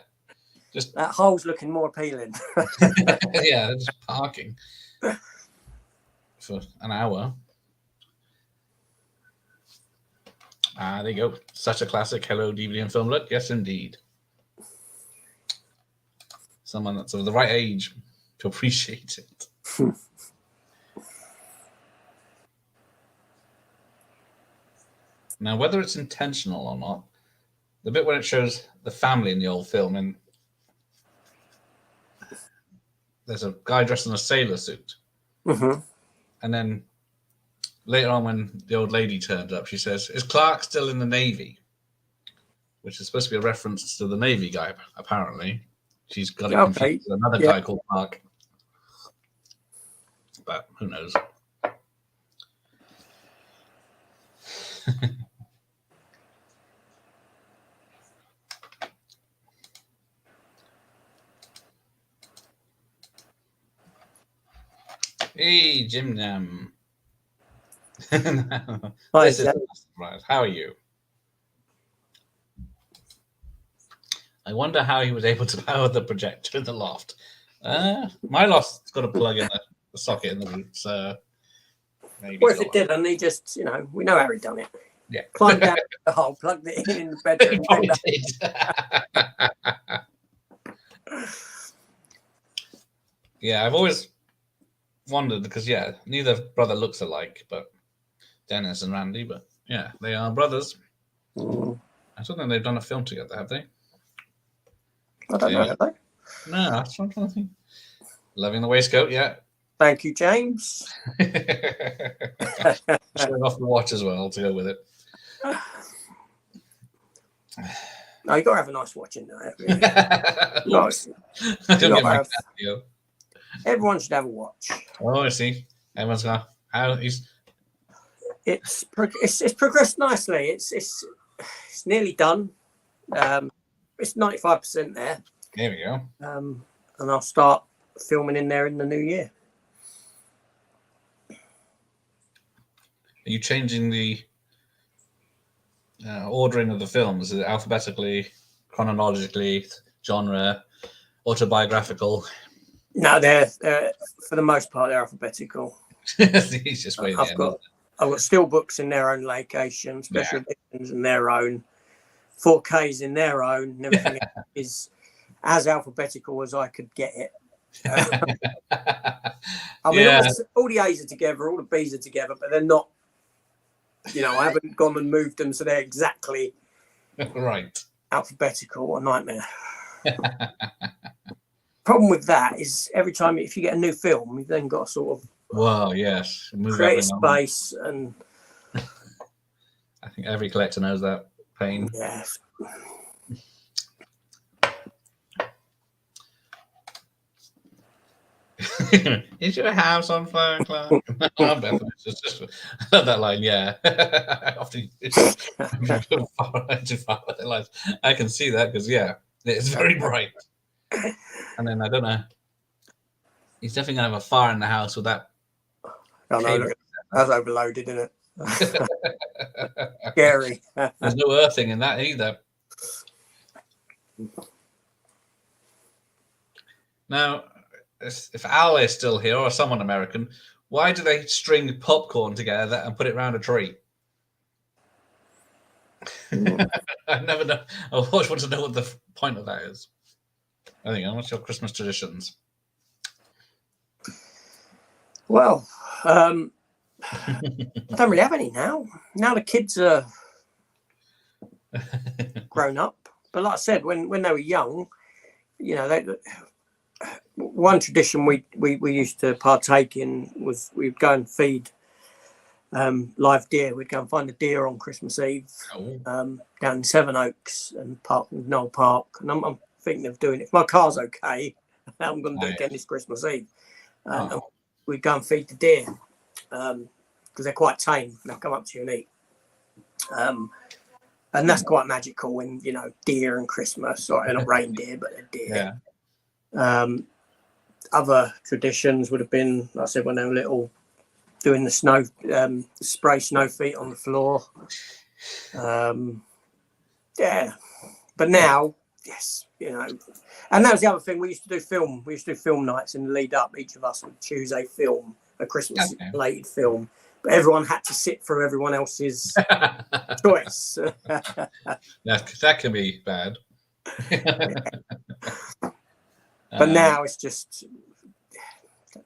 Just that hole's looking more appealing. Yeah, they're just parking for an hour. There you go. Such a classic Hello DVD and film look. Yes, indeed. Someone that's of the right age to appreciate it. Now, whether it's intentional or not, the bit when it shows the family in the old film, and there's a guy dressed in a sailor suit. Mm-hmm. And then later on, when the old lady turns up, she says, "Is Clark still in the Navy?" Which is supposed to be a reference to the Navy guy, apparently. She's got it confused with another guy called Mark. But who knows? Hey, Jim Nam. Hi, This is a surprise. How are you? I wonder how he was able to power the projector in the loft. My loft's got a plug in the socket in the roof, so maybe. Well, if it didn't, he just, we know how he done it. Yeah. Climbed down the hole, plugged it in the bedroom. He probably did. Yeah, I've always wondered because neither brother looks alike, but Dennis and Randy, but yeah, they are brothers. Mm. I don't think they've done a film together, have they? I don't know, have they? No, that's what I'm trying to think. Loving the waistcoat, yeah. Thank you, James. Showing off the watch as well to go with it. No, you got to have a nice watch in there. Nice. Everyone should have a watch. Oh, I see. Everyone's got It's progressed nicely. It's nearly done. It's 95% there. There we go. And I'll start filming in there in the new year. Are you changing the ordering of the films? Is it alphabetically, chronologically, genre, autobiographical? No, they're for the most part they're alphabetical. He's just waiting. I've got steelbooks in their own location, special editions in their own, 4Ks in their own, and everything is as alphabetical as I could get it. I mean, all the A's are together, all the B's are together, but they're not. I haven't gone and moved them so they're exactly right. Alphabetical. A nightmare. Problem with that is every time if you get a new film, you've then got to sort of create a space and. I think every collector knows that pain. Yeah. Is your house on fire, Clark? It's just that line, yeah. Often I can see that because it's very bright. And then I don't know. He's definitely gonna have a fire in the house with that. Oh no, look, that's overloaded, isn't it? Scary. There's no earthing in that either. Now, if Al is still here or someone American, why do they string popcorn together and put it around a tree? I never know. I always want to know what the point of that is. I think, what's your Christmas traditions? Well, I don't really have any now. Now the kids are grown up. But like I said, when they were young, one tradition we used to partake in was we'd go and feed live deer. We'd go and find a deer on Christmas Eve down in Sevenoaks and Park Knoll Park. And I'm thinking of doing it. If my car's okay, I'm going to do it again this Christmas Eve. We'd go and feed the deer because they're quite tame. They'll come up to you and eat. And that's quite magical when, deer and Christmas, or not reindeer, but they're deer. Yeah. Other traditions would have been, like I said, when they were little, doing the snow, spray snow feet on the floor. But now, yes, and that was the other thing. We used to do film. We used to do film nights in the lead up. Each of us would choose a film, a Christmas-related film. But everyone had to sit through everyone else's choice. That can be bad. But now it's just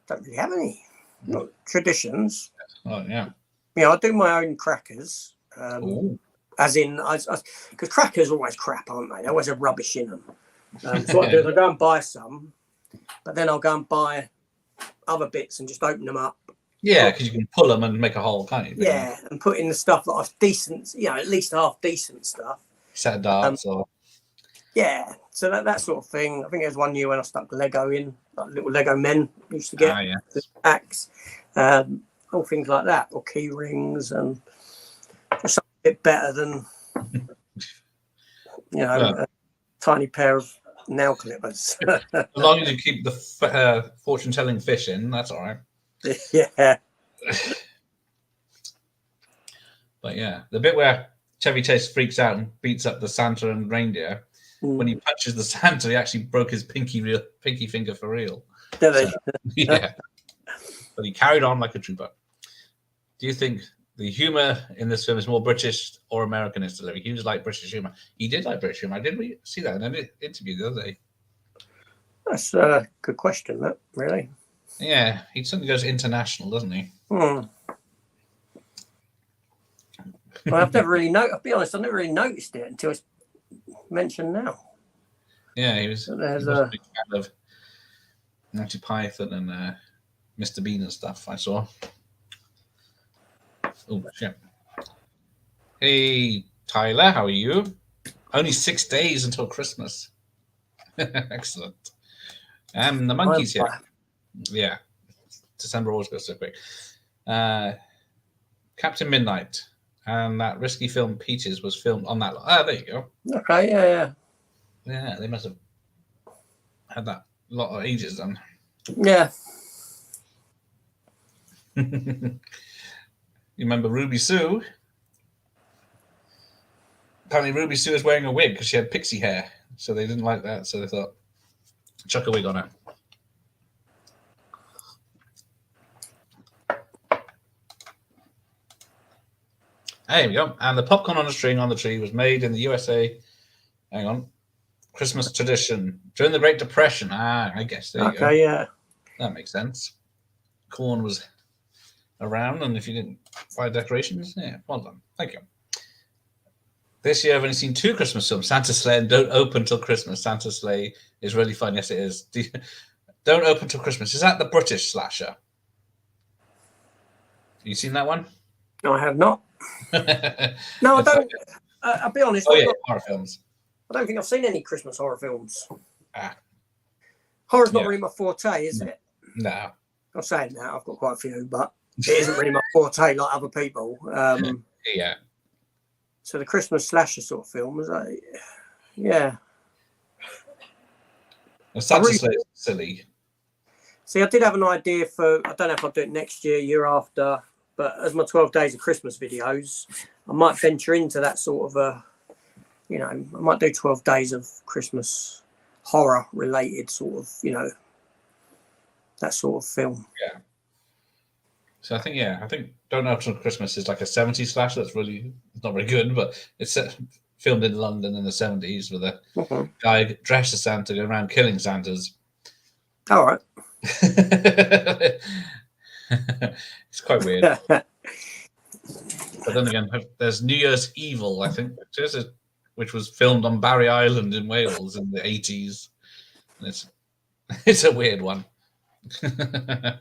don't really have any traditions. Oh yeah. I do my own crackers. As in, because crackers are always crap, aren't they? They always have rubbish in them. So what I do is I go and buy some, but then I'll go and buy other bits and just open them up. Yeah, because you can pull them and make a hole, can't you? Yeah, and put in the stuff that I've decent, at least half decent stuff. Set of darts or. Yeah, so that sort of thing. I think there was one year when I stuck Lego in, like little Lego men used to get the axe, all things like that, or key rings, and just something a bit better than a tiny pair of nail clippers. As long as you keep the fortune-telling fish in, that's all right. Yeah. But yeah, the bit where Chevy Chase freaks out and beats up the Santa and reindeer, when he punches the Santa, he actually broke his pinky finger for real. Did he? Yeah. But he carried on like a trooper. Do you think the humor in this film is more British or American in delivery? He was like British humor. He did like British humor. Did we see that in an interview the other day? That's a good question, that, really. Yeah, he suddenly goes international, doesn't he? Well, I've never really I'll be honest, I've never really noticed it until it's mentioned now. Yeah, he was a big fan of Monty Python and Mr. Bean and stuff, I saw. Oh, shit. Hey, Tyler, how are you? Only 6 days until Christmas. Excellent. The monkey's here. Yeah. December always goes so quick. Captain Midnight and that risky film Peaches was filmed on that. There you go. Okay, yeah. Yeah, they must have had that lot of ages done. Yeah. You remember Ruby Sue? Apparently Ruby Sue was wearing a wig because she had pixie hair. So they didn't like that. So they thought, chuck a wig on her. There we go. And the popcorn on the tree was made in the USA. Hang on. Christmas tradition. During the Great Depression. I guess. There you go. Okay, yeah. That makes sense. Corn was around, and if you didn't buy decorations, yeah, well done. Thank you. This year I've only seen 2 Christmas films, Santa Sleigh and Don't Open Till Christmas. Santa Sleigh is really fun. Yes, it is. Don't Open Till Christmas. Is that the British slasher? Have you seen that one? No, I have not. No, I don't. I'll be honest. Horror films. I don't think I've seen any Christmas horror films. Horror's not really my forte, is it? No. I'm saying that. I've got quite a few, but it isn't really my forte like other people. Yeah. So the Christmas slasher sort of films, yeah. Well, Santa Sleigh is silly. See, I did have an idea for, I don't know if I'll do it next year after, but as my 12 Days of Christmas videos, I might venture into that sort of I might do 12 Days of Christmas horror related sort of, that sort of film. Yeah. So I think Don't Open Till Christmas is like a 70s slasher. That's really not very good, but it's filmed in London in the 70s with a guy dressed as Santa going around killing Santas. All right. It's quite weird. But then again, there's New Year's Evil, I think, which was filmed on Barry Island in Wales in the 80s. And it's a weird one. So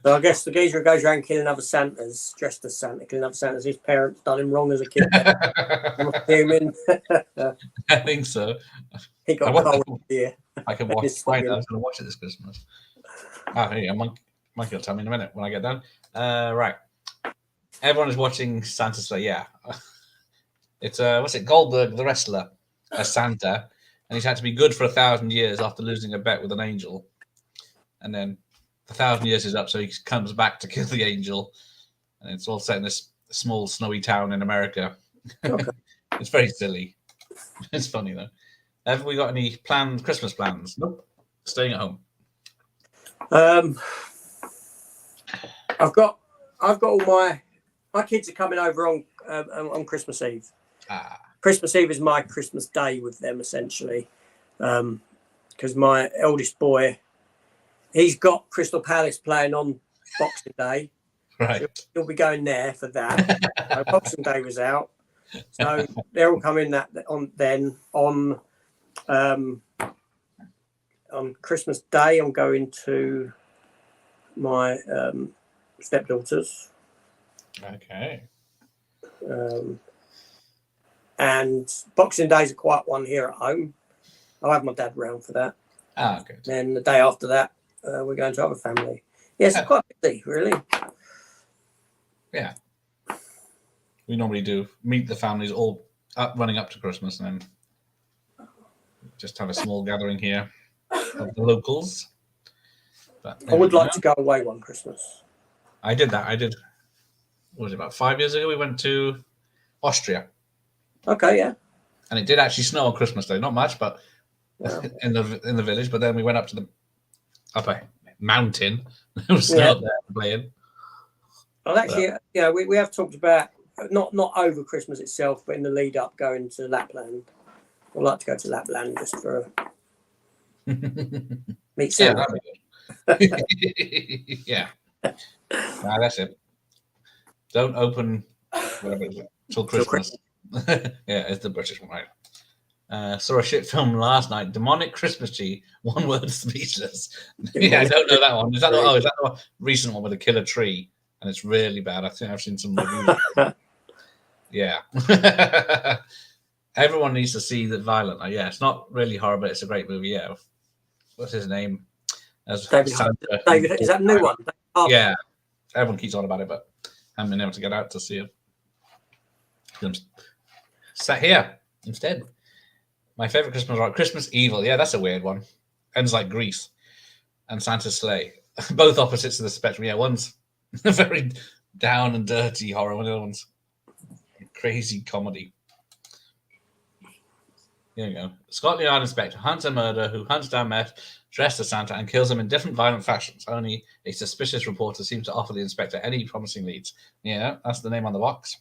I guess the geezer who goes around killing other Santas, dressed as Santa, killing other Santas, his parents done him wrong as a kid. I'm assuming. I think so. He got cold here. I can watch it. I was going to watch it this Christmas. Here you go. Monkey will tell me in a minute when I get done. Right. Everyone is watching Santa Sleigh. Yeah. It's Goldberg the wrestler as Santa, and he's had to be good for 1,000 years after losing a bet with an angel, and then 1,000 years is up, so he comes back to kill the angel, and it's all set in this small snowy town in America. Okay. It's very silly. It's funny though. Have we got any Christmas plans? Nope. Staying at home. I've got all my kids are coming over on Christmas Eve. Christmas Eve is my Christmas day with them essentially, because my eldest boy, he's got Crystal Palace playing on Boxing Day. Right. So he'll be going there for that. So Boxing Day was out, so they're all coming on Christmas Day. I'm going to my stepdaughters. Okay. And Boxing Day is a quiet one here at home. I'll have my dad round for that. Ah, good. Then the day after that, we're going to other family. Yes, it's quite busy, really. Yeah. We normally do meet the families all running up to Christmas and then just have a small gathering here of the locals. But I would like to go away one Christmas. I did that. What was it, about 5 years ago? We went to Austria. Okay, yeah. And it did actually snow on Christmas Day. Not much, but in the village. But then we went up to the upper mountain. There was snow up there playing. Well, actually, we have talked about not over Christmas itself, but in the lead up going to Lapland. I'd like to go to Lapland just for meet Sarah. Yeah, that'd be good. Yeah. Nah, that's it. Don't open whatever it is till Christmas. Yeah, it's the British one, right? Saw a shit film last night. Demonic Christmas Tree. One word, speechless. Yeah, I don't know that one. Is that the recent one with a killer tree? And it's really bad. I think I've seen some reviews. Yeah. Everyone needs to see that Violent. Yeah, it's not really horror, but it's a great movie. Yeah. What's his name? David, is that a new one? Yeah. Everyone keeps on about it, but I haven't been able to get out to see it. I'm sat here instead. My favorite Christmas art, Christmas Evil. Yeah, that's a weird one. Ends like Grease and Santa's Sleigh. Both opposites of the spectrum. Yeah, one's a very down and dirty horror, and the other one's crazy comedy. Here we go. Scotland Yard inspector hunts a murderer who hunts down meth dressed as Santa and kills him in different violent fashions. Only a suspicious reporter seems to offer the inspector any promising leads. Yeah, that's the name on the box.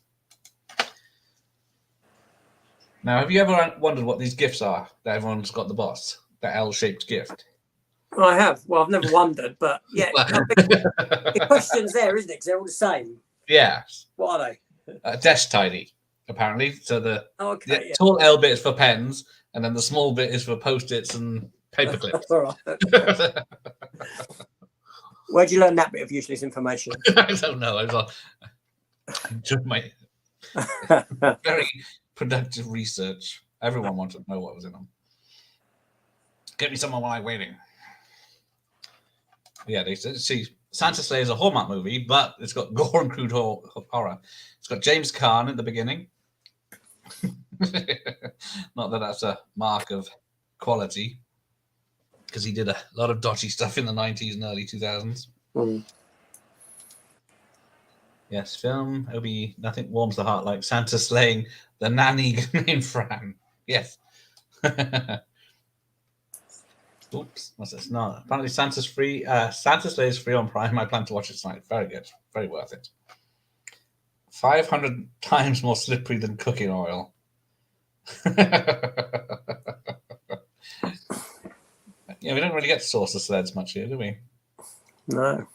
Now, have you ever wondered what these gifts are that everyone's got the boss? That L-shaped gift. I have. Well, I've never wondered, but yeah, the question's there, isn't it? Because they're all the same. Yeah. What are they? Desk tidy, apparently. So the tall L bit is for pens, and then the small bit is for post-its and paper clips. All right. Where'd you learn that bit of useless information? I don't know. I was like, my very productive research. Everyone wanted to know what was in them. Get me someone while I'm waiting. Yeah, they see Santa Sleigh is a Hallmark movie, but it's got gore and crude horror. It's got James Caan at the beginning. Not that that's a mark of quality, because he did a lot of dodgy stuff in the 90s and early 2000s. Yes, film. Obi, nothing warms the heart like Santa slaying the nanny named Fran. Yes. Oops, what's this? No, apparently Santa's free. Santa Sleigh is free on Prime. I plan to watch it tonight. Very good. Very worth it. 500 times more slippery than cooking oil. Yeah, we don't really get to sauce the sleds much here, do we? No.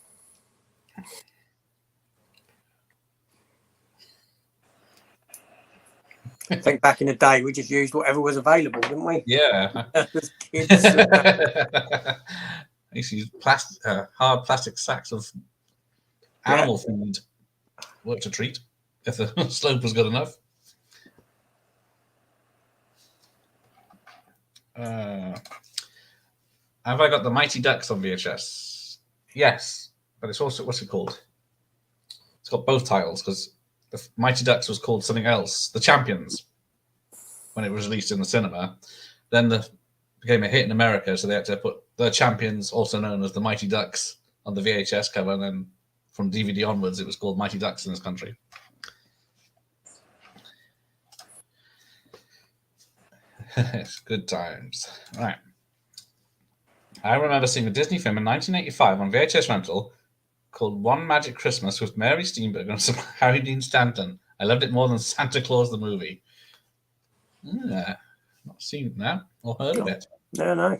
I think back in the day, we just used whatever was available, didn't we? Yeah. As kids. I used to use hard plastic sacks of animal food. Worked a treat if the slope was good enough. Have I got the Mighty Ducks on VHS? Yes, but it's also, what's it called? It's got both titles because the Mighty Ducks was called something else, The Champions, when it was released in the cinema. Then it became a hit in America, so they had to put The Champions, also known as the Mighty Ducks, on the VHS cover, and then from DVD onwards, it was called Mighty Ducks in this country. It's good times. All right. I remember seeing a Disney film in 1985 on VHS rental called One Magic Christmas with Mary Steenburgen and Harry Dean Stanton. I loved it more than Santa Claus the movie. Not seen that or heard of it. No.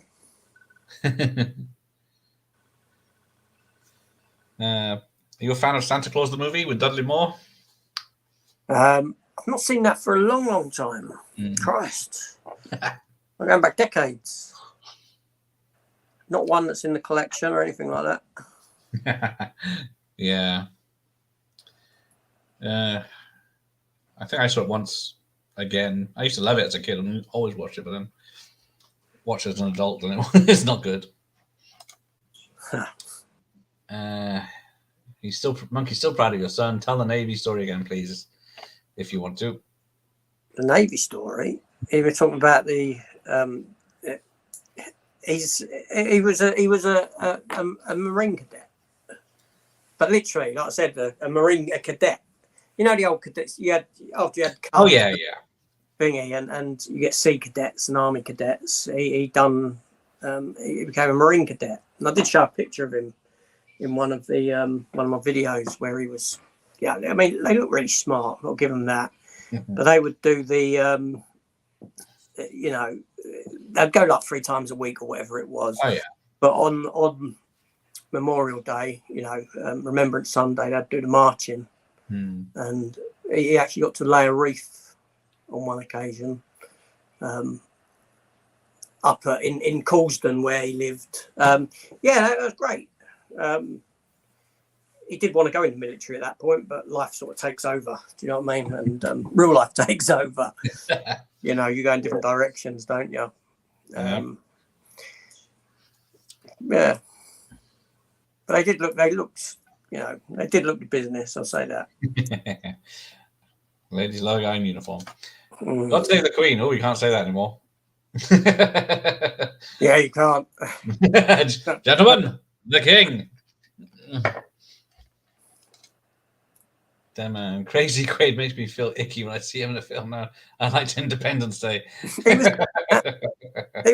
Are you a fan of Santa Claus the movie with Dudley Moore? I've not seen that for a long, long time. Christ. I'm going back decades. Not one that's in the collection or anything like that. Yeah. I think I saw it once again. I used to love it as a kid and always watched it, but then watch it as an adult, and it's not good. Monkey's still proud of your son. Tell the Navy story again, please, if you want to. The Navy story. He was talking about the. He was a Marine cadet, but literally, like I said, a cadet. You know the old cadets. You had after you had. Oh yeah. Thingy, and you get sea cadets and army cadets. He became a Marine cadet, and I did show a picture of him in one of my videos where he was. Yeah, I mean they look really smart. I'll give them that. But they would do the, they'd go like 3 times a week or whatever it was. Oh yeah. But on Memorial Day, Remembrance Sunday, they'd do the marching, and he actually got to lay a wreath on one occasion, up in Causden where he lived. That was great. He did want to go in the military at that point, but life sort of takes over. Do you know what I mean? And real life takes over. You go in different directions, don't you? Yeah. But they did look the business. I'll say that. Ladies logo in uniform. Not today the Queen. Oh, you can't say that anymore. Yeah, you can't. Gentlemen, the King. Damn, man. Crazy Quaid makes me feel icky when I see him in a film now. I liked Independence Day. He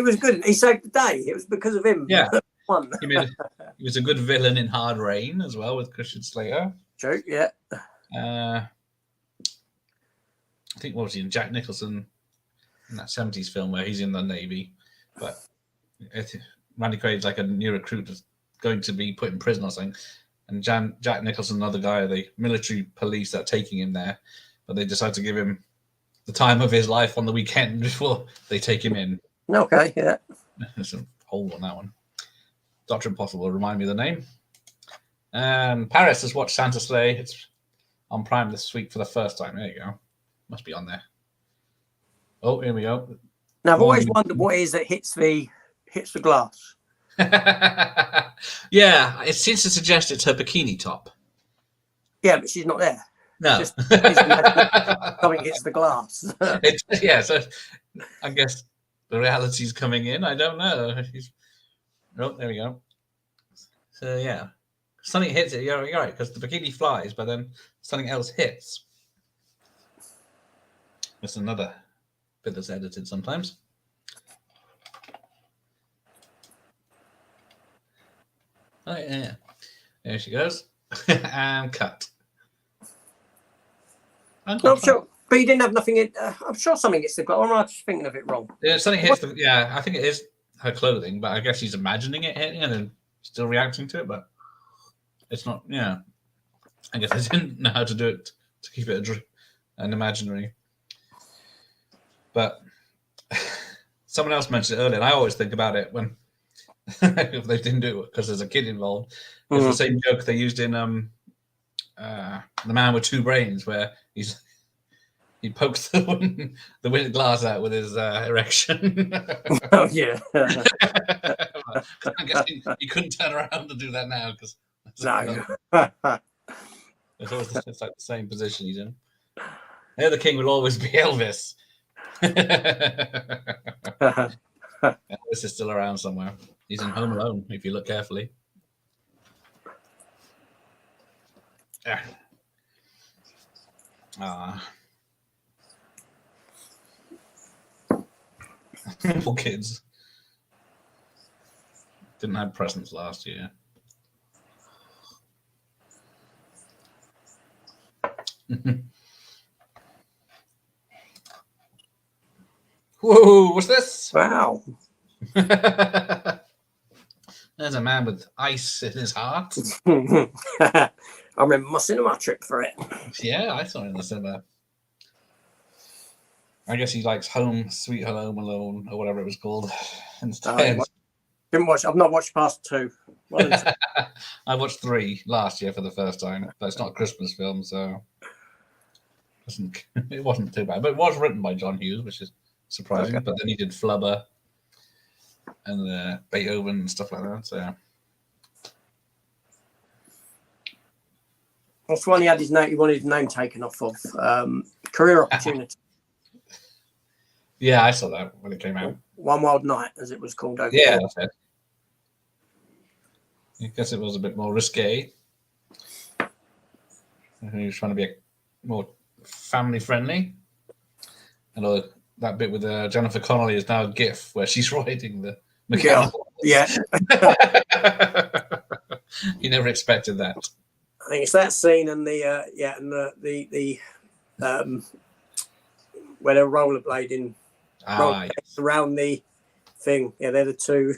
was good. He saved the day. It was because of him. Yeah. He was a good villain in Hard Rain as well with Christian Slater. True, yeah. I think, what was he in? Jack Nicholson in that 70s film where he's in the Navy. But Randy Quaid's like a new recruit that's going to be put in prison or something. And Jack Nicholson, another guy, are the military police that are taking him there. But they decide to give him the time of his life on the weekend before they take him in. Okay, yeah. There's a hole on that one. Dr. Impossible, remind me of the name. Paris has watched Santa Sleigh. It's on Prime this week for the first time. There you go. Must be on there. Oh, here we go. Now, I've always wondered what it is that hits the glass. Yeah, it seems to suggest it's her bikini top. Yeah, but she's not there. No. Something hits the glass. So I guess the reality's coming in. I don't know. Oh, there we go. So, yeah. Something hits it. You're right, because the bikini flies, but then something else hits. That's another bit that's edited sometimes. Oh, yeah. There she goes. And cut. I'm sure, but you didn't have nothing in. I'm sure something hits the glass. Or am I just thinking of it wrong? Yeah, something hits the. Yeah, I think it is her clothing, but I guess she's imagining it hitting and then still reacting to it, but it's not. Yeah. I guess they didn't know how to do it to keep it an imaginary. But someone else mentioned it earlier, and I always think about it when if they didn't do it because there's a kid involved. It's the same joke they used in The Man with Two Brains, where he pokes the window glass out with his erection. Oh yeah. I guess he couldn't turn around to do that now because it's like the same position he's in. Here, the king will always be Elvis. Elvis is still around somewhere. He's in Home Alone, if you look carefully. Yeah. Poor kids. Didn't have presents last year. Whoa, what's this? Wow. There's a man with ice in his heart. I remember my cinema trip for it. Yeah, I saw it in the cinema. I guess he likes Home, Sweet Home Alone, or whatever it was called. Instead. Didn't watch. I've not watched past 2. I watched 3 last year for the first time, but it's not a Christmas film, so it wasn't too bad. But it was written by John Hughes, which is surprising. Okay. But then he did Flubber, and Beethoven and stuff like that. So That's one he had his name. He wanted his name taken off of. Career Opportunity. yeah, I saw that when it came out. One Wild Night, as it was called over Yeah, here. that's it. I guess it was a bit more risque. He was trying to be more family friendly. And that bit with Jennifer Connelly is now a GIF where she's riding the mechanical. Yeah. You never expected that. I think it's that scene and the where they're rollerblading around the thing. Yeah, they're the two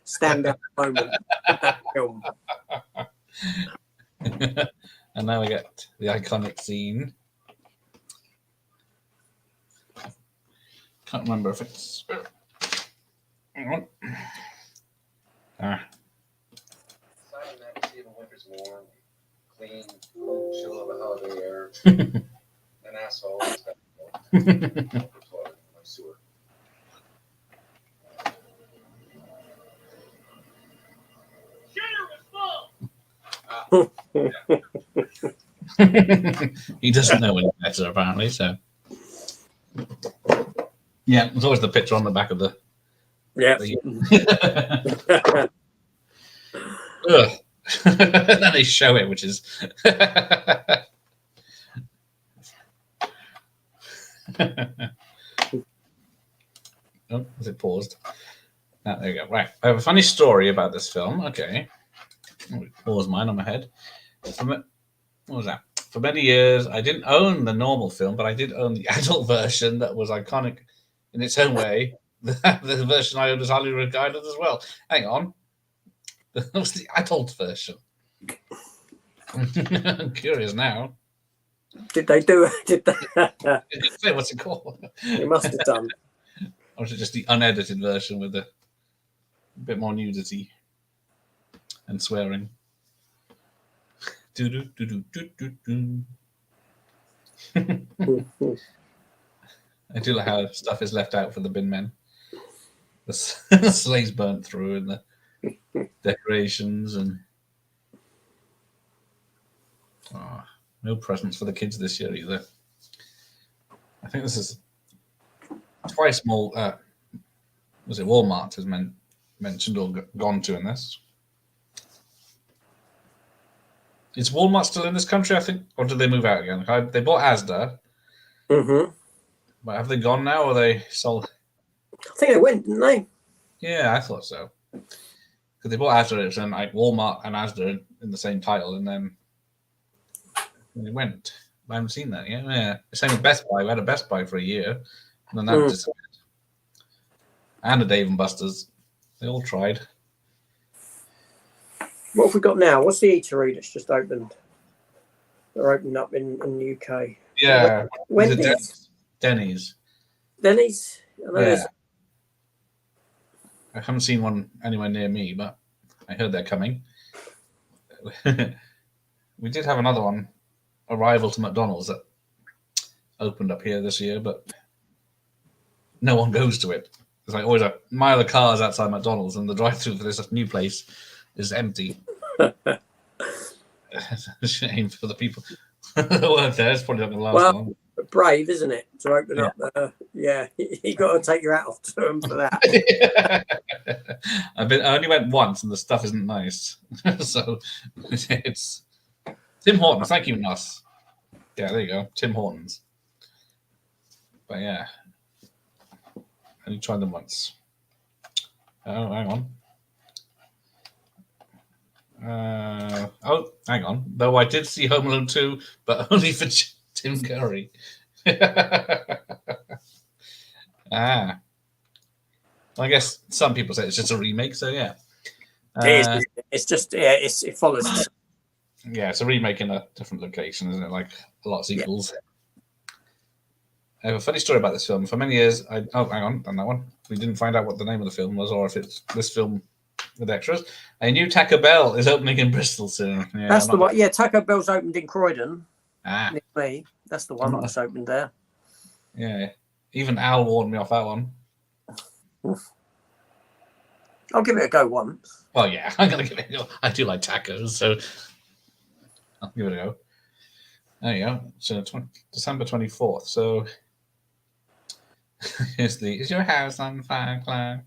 standout moments in that film. And now we get the iconic scene. Can't remember if it's. Hang on. Even winter's warm, clean, chill of a holiday air, an asshole. Sewer. He doesn't know any better, apparently. So, yeah, there's always the picture on the back of the. Yeah. Then they show it, which is. Oh, is it paused? Ah, there you go. Right. I have a funny story about this film. Okay. Pause mine on my head. What was that? For many years, I didn't own the normal film, but I did own the adult version that was iconic in its own way. The version I owned was highly regarded as well. Hang on. That was the adult version. I'm curious now. Did they do it? Did they? Say, what's it called? They must have done. Or was it just the unedited version with a bit more nudity and swearing? I do like how stuff is left out for the bin men. The sleigh's burnt through and the decorations and no presents for the kids this year either. I think this is twice more. Was it Walmart has mentioned or gone to in this? Is Walmart still in this country? I think, or did they move out again? They bought Asda. Mm-hmm. But have they gone now, or they sold? I think they went, didn't they? Yeah, I thought so. Because they bought Asda, it was in like Walmart and Asda in the same title, and then they went. I haven't seen that yet. Yeah, same with Best Buy. We had a Best Buy for a year, and then that disappeared. And a Dave and Buster's. They all tried. What have we got now? What's the eatery that's just opened? They're opening up in the UK. Yeah. Wendy's? Denny's. Denny's? Yeah. I haven't seen one anywhere near me, but I heard they're coming. We did have another one, a rival to McDonald's, that opened up here this year, but no one goes to it. There's like always a mile of cars outside McDonald's, and the drive-through for this new place is empty. It's a shame for the people that work there. It's probably not going to last long. Brave, isn't it, to open up? You got to take your hat off to them for that. I only went once, and the stuff isn't nice. So it's Tim Hortons. Thank you, Nuss. Yeah, there you go, Tim Hortons. But yeah, I only tried them once. Oh, hang on. Hang on. Though I did see Home Alone 2, but only for Tim Curry. I guess some people say it's just a remake, so yeah. It's just, it follows. Yeah, it's a remake in a different location, isn't it? Like a lot of sequels. Yeah. I have a funny story about this film. For many years, hang on that one. We didn't find out what the name of the film was, or if it's this film with extras. A new Taco Bell is opening in Bristol soon. Yeah, that's the one. Yeah, Taco Bell's opened in Croydon. Near me. That's the one that's opened there. Yeah, even Al warned me off that one. I'll give it a go once. Well, yeah, I'm gonna give it a go. I do like tacos, so I'll give it a go. There you go. So December 24th. So is your house on fire, Clark?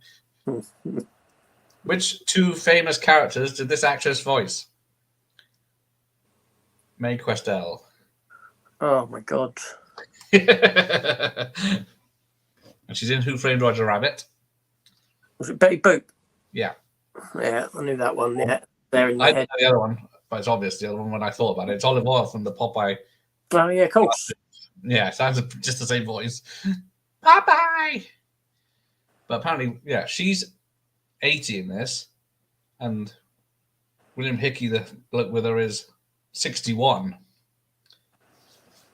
Which two famous characters did this actress voice? Mae Questel. Oh my god. And she's in Who Framed Roger Rabbit. Was it Betty Boop? Yeah. Yeah, I knew that one. Yeah, there in I your know head. the other one, but it's obvious the other one when I thought about it. It's Olive Oil from the Popeye. Oh yeah, of course. Yeah, sounds just the same voice. Popeye! But apparently, yeah, she's 80 in this, and William Hickey, the bloke with her, is 61.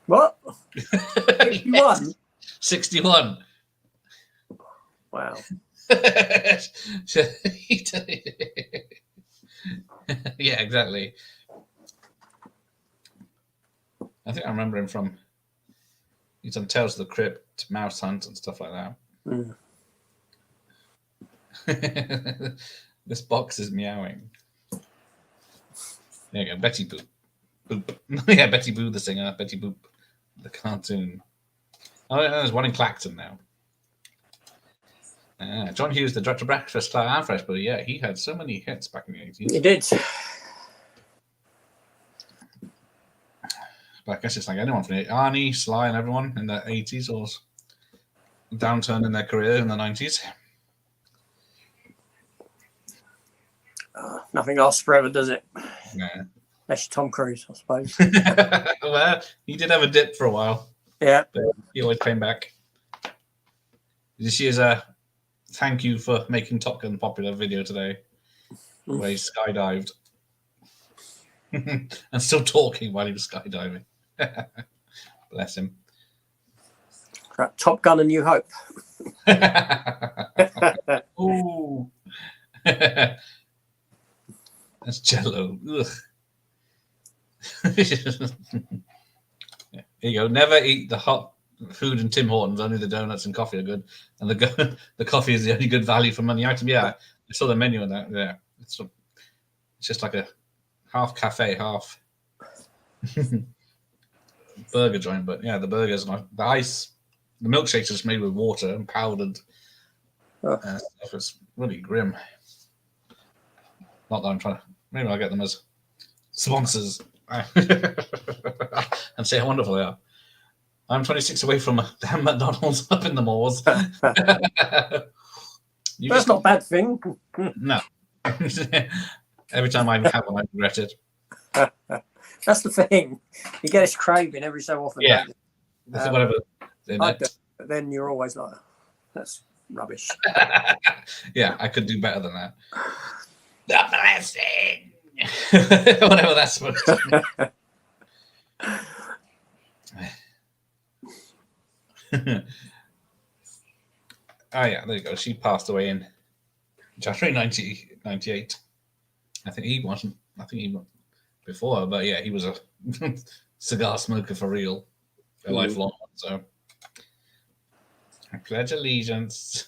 What? 61? 61. Wow. Yeah, exactly. I think I remember him from. He's done Tales of the Crypt, Mouse Hunt, and stuff like that. This box is meowing. There you go, Betty Boop. Boop. Yeah, Betty Boo the singer, Betty Boop the cartoon. Oh, there's one in Clacton now. John Hughes, the director of Breakfast Club and Fresh, but yeah, he had so many hits back in the 80s. He did. But I guess it's like anyone from it. Arnie, Sly, and everyone in the 80s, or downturn in their career in the 90s. Nothing lasts forever, does it? Yeah. Unless Tom Cruise, I suppose. Well, he did have a dip for a while, Yeah. but he always came back. Did you see his thank you for making Top Gun popular video today, where he skydived and still talking while he was skydiving? Bless him. Right, Top Gun and New Hope. Ooh. That's Jello. Ugh. Here you go. Never eat the hot food in Tim Hortons. Only the donuts and coffee are good, and the coffee is the only good value for money item. Yeah, I saw the menu on that. Yeah, it's just like a half cafe, half burger joint. But yeah, the burgers, the ice, the milkshakes are just made with water and powdered stuff. It's really grim. Not that I'm trying to. Maybe I'll get them as sponsors and say how wonderful they are. I'm 26 away from a damn McDonald's up in the moors. That's not a bad thing. No. Every time I have one, I regret it. That's the thing. You get this craving every so often. Yeah. Whatever. I do, but then you're always like, that's rubbish. Yeah, I could do better than that. The blessing. Whatever that's supposed to be. Oh yeah, there you go. She passed away in January 1998. I think he wasn't. I think he before her, but yeah, he was a cigar smoker for real, a lifelong one. So I pledge allegiance.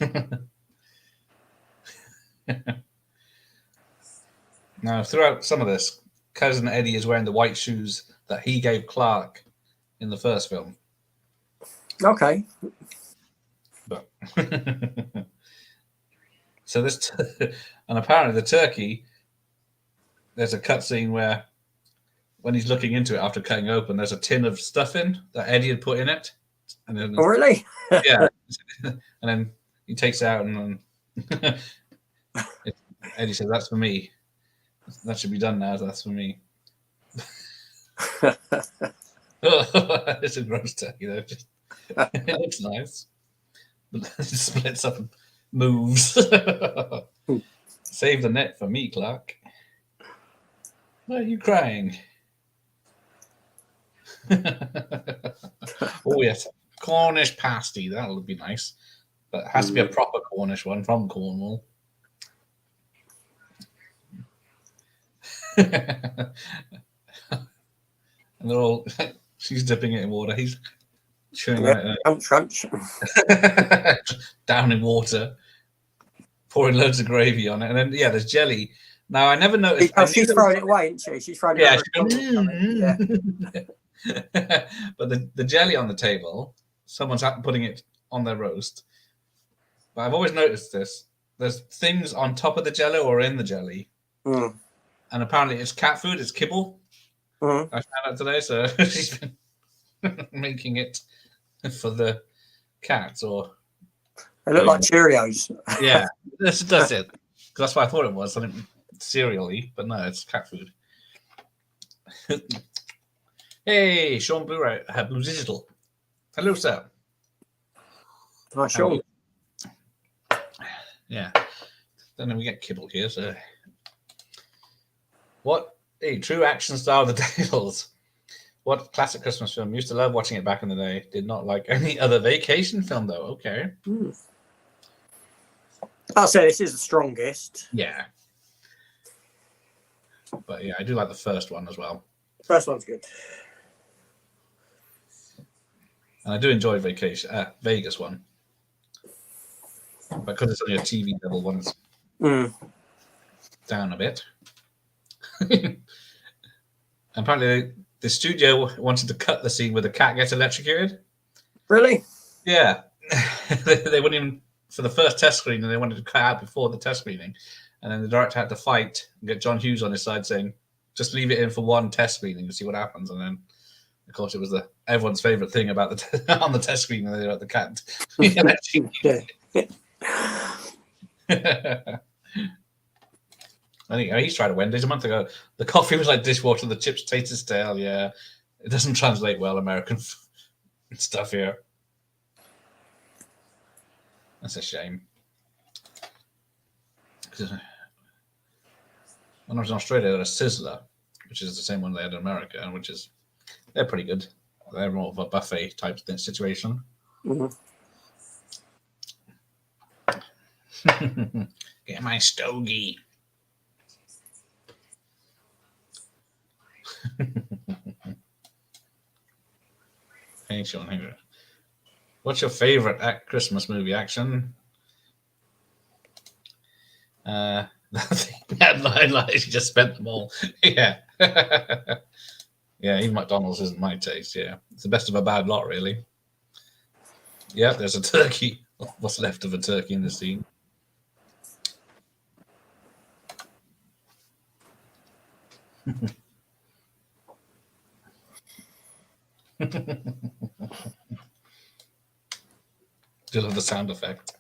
Now, throughout some of this, Cousin Eddie is wearing the white shoes that he gave Clark in the first film. Okay. But so this, and apparently the turkey, there's a cutscene where when he's looking into it after cutting open, there's a tin of stuffing that Eddie had put in it. And then, Oh, really? yeah. And then he takes it out and Eddie says, "That's for me. That should be done now. That's for me." It's a gross turkey, though. It looks nice. But it splits up and moves. Save the net for me, Clark. Why are you crying? Oh, yes. Cornish pasty. That'll be nice. But it has to be a proper Cornish one from Cornwall. And they're all, she's dipping it in water. He's chewing on it. Crunch. Down in water. pouring loads of gravy on it, and then there's jelly. Now I never noticed. She's throwing it away, isn't she? She's throwing it Yeah, away. But the jelly on the table, someone's putting it on their roast. But I've always noticed this. There's things on top of the jello or in the jelly. Mm. And apparently it's cat food, it's kibble. Mm. I found out today, so she's been making it for the cats. Or They look like Cheerios. Yeah, this does it. That's what I thought it was, something cereal-y, but no, it's cat food. Hey, Sean Blu-ray, Blue Digital. Hello, sir. Hi, Sean. Yeah. Then we get kibble here, so... What a true action style of the tables. What classic Christmas film? Used to love watching it back in the day. Did not like any other vacation film, though. Okay. I'll say this is the strongest. Yeah. But yeah, I do like the first one as well. First one's good. And I do enjoy Vegas one. But because it's only a TV level one, it's down a bit. Apparently, the studio wanted to cut the scene where the cat gets electrocuted. Really? Yeah. They wouldn't even, for the first test screening, they wanted to cut out before the test screening. And then the director had to fight and get John Hughes on his side saying, just leave it in for one test screening and see what happens. And then, of course, it was everyone's favorite thing about on the test screening, they let the cat. Anyway, he's tried it Wendy's a month ago. The coffee was like dishwater, the chips tasted stale. Yeah, it doesn't translate well, American stuff here. That's a shame. When I was in Australia, they had a Sizzler, which is the same one they had in America, and they're pretty good. They're more of a buffet type situation. Get my stogie. Hey, Sean, what's your favorite Christmas movie action? He just spent them all. Yeah. Yeah, even McDonald's isn't my taste. Yeah. It's the best of a bad lot, really. Yeah, there's a turkey. What's left of a turkey in the scene. Do love the sound effect.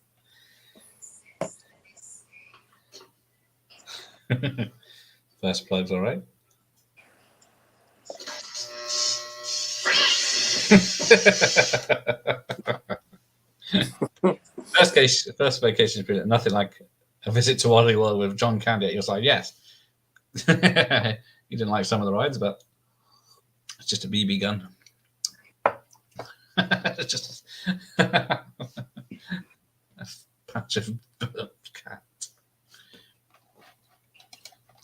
First plug's all right. First vacation period, nothing like a visit to Hollywood with John Candy. He was like, yes. He didn't like some of the rides, but it's just a BB gun. It's just a patch of cat.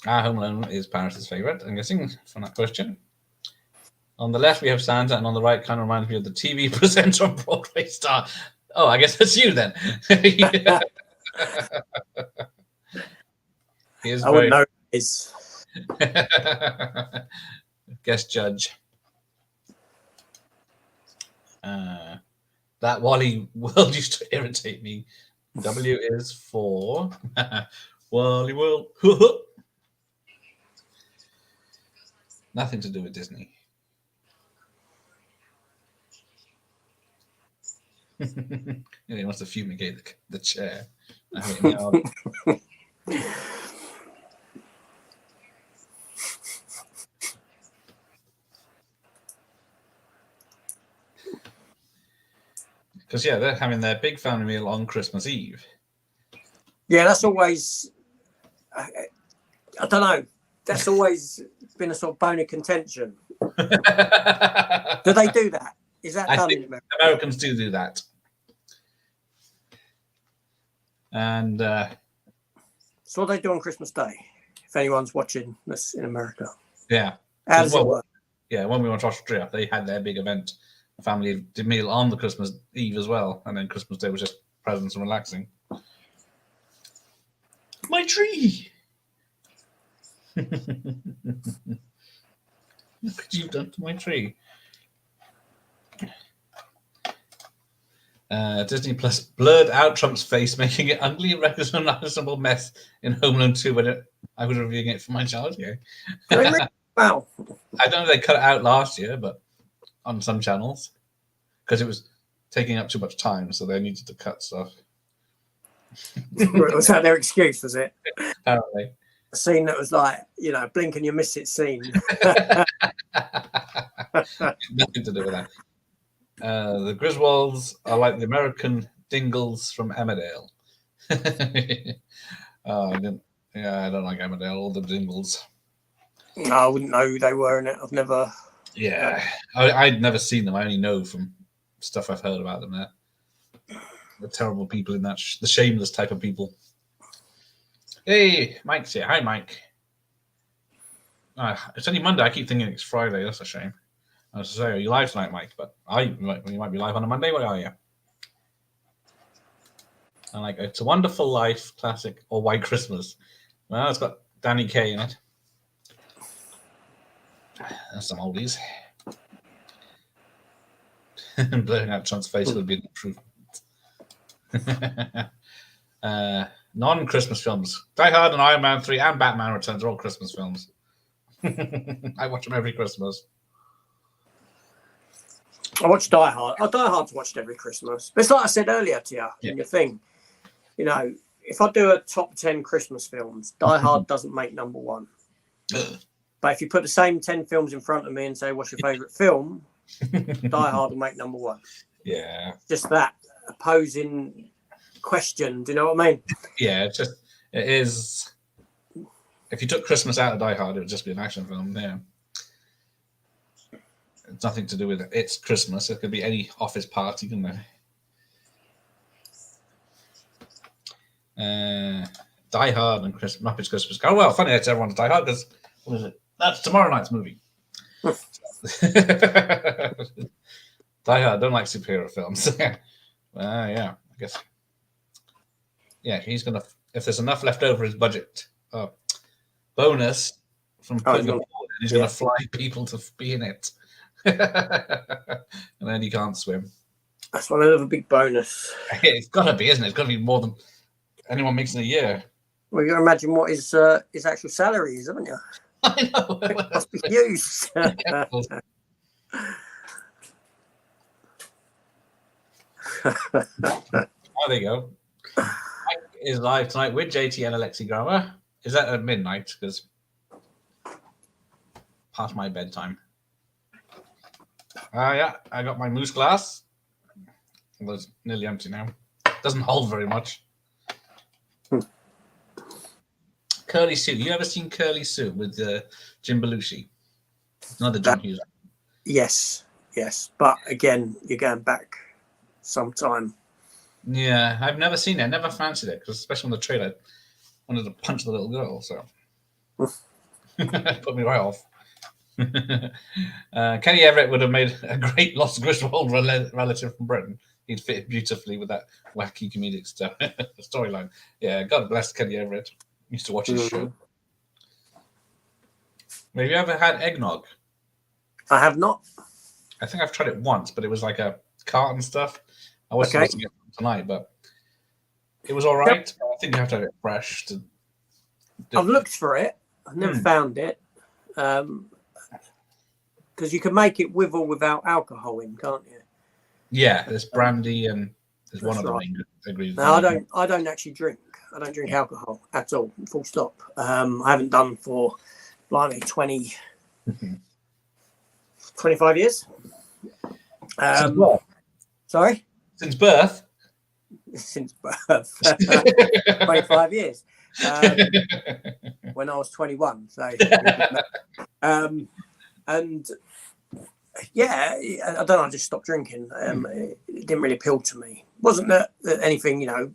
Home Alone is Paris' favourite, I'm guessing, from that question. On the left, we have Santa, and on the right, kind of reminds me of the TV presenter on Broadway star. Oh, I guess that's you then. I wouldn't know. Guest judge. That Wally World used to irritate me. W is for Wally World. Nothing to do with Disney. He wants to fumigate the chair. Because they're having their big family meal on Christmas Eve. Yeah, that's always. I don't know. That's always been a sort of bone of contention. Do they do that? Is that done in America? Americans do that. And so what do they do on Christmas Day? If anyone's watching this in America. Yeah. How does it work? Yeah, when we went to Austria, they had their big event. The family did meal on the Christmas Eve as well. And then Christmas Day was just presents and relaxing. My tree. Look what you've done to my tree. Disney Plus blurred out Trump's face, making it ugly and recognizable mess in Home Alone 2 when I was reviewing it for my child. Yeah. Wow. I don't know if they cut it out last year, but on some channels, because it was taking up too much time, so they needed to cut stuff. Was that their excuse, was it? Apparently. A scene that was like, you know, blink and you miss it scene. Nothing to do with that. The Griswolds are like the American Dingles from Emmerdale. I don't like Emmerdale, all the Dingles. No, I wouldn't know who they were in it. I've never. Yeah, I'd never seen them. I only know from stuff I've heard about them. The terrible people in that, the shameless type of people. Hey, Mike's here. Hi, Mike. It's only Monday. I keep thinking it's Friday. That's a shame. I was to say, are you live tonight, Mike? But you might be live on a Monday. Where are you? I like It's a Wonderful Life, classic, or White Christmas. Well, it's got Danny Kaye in it. That's some oldies. Blurring out Trump's face would be an improvement. Non-Christmas films. Die Hard and Iron Man 3 and Batman Returns are all Christmas films. I watch them every Christmas. I watch Die Hard. Die Hard's watched every Christmas. But it's like I said earlier to you in your thing. You know, if I do a top 10 Christmas films, Die Hard doesn't make number one. But if you put the same 10 films in front of me and say, what's your favourite film? Die Hard will make number one. Yeah. Just that opposing question. Do you know what I mean? Yeah, it is. If you took Christmas out of Die Hard, it would just be an action film. Yeah. It's nothing to do with it. It's Christmas. It could be any office party, couldn't it? Die Hard and Muppets Christmas Carol. Well, funny that's everyone's Die Hard because what is it? That's tomorrow night's movie. Die Hard. Don't like superhero films. Yeah, I guess. Yeah, he's gonna. If there's enough left over his budget bonus from putting it forward, he's gonna fly people to be in it. And then he can't swim. That's one of a big bonus. It's got to be, isn't it? It's got to be more than anyone makes in a year. Well, you got to imagine what his actual salary is, haven't you? I know. It must be huge. Oh, there you go. Mike is live tonight with JT and Alexi Grammar. Is that at midnight? Because past my bedtime. Yeah, I got my moose glass. Well, it's nearly empty now. Doesn't hold very much. Curly Sue. You ever seen Curly Sue with Jim Belushi? Another Jim Hughes. Yes. But again, you're going back some time. Yeah, I've never seen it. I never fancied it, because especially on the trailer, I wanted to punch the little girl, so put me right off. Kenny Everett would have made a great Lost Griswold relative from Britain. He'd fit beautifully with that wacky comedic storyline. Yeah, God bless Kenny Everett. Used to watch his show. Have you ever had eggnog? I have not. I think I've tried it once, but it was like a carton stuff. I wasn't supposed to get it tonight, but it was all right. Yep. I think you have to have it fresh. I've looked for it. I've never found it. Because you can make it with or without alcohol in, can't you? Yeah, there's brandy and there's one other ingredient. No, I don't actually drink. I don't drink alcohol at all. Full stop. I haven't done for, blimey, 25 years. Since birth? Sorry? Since birth? Since birth. 25 years. When I was 21. So, and yeah, I don't know. I just stopped drinking. It didn't really appeal to me. Wasn't that anything, you know,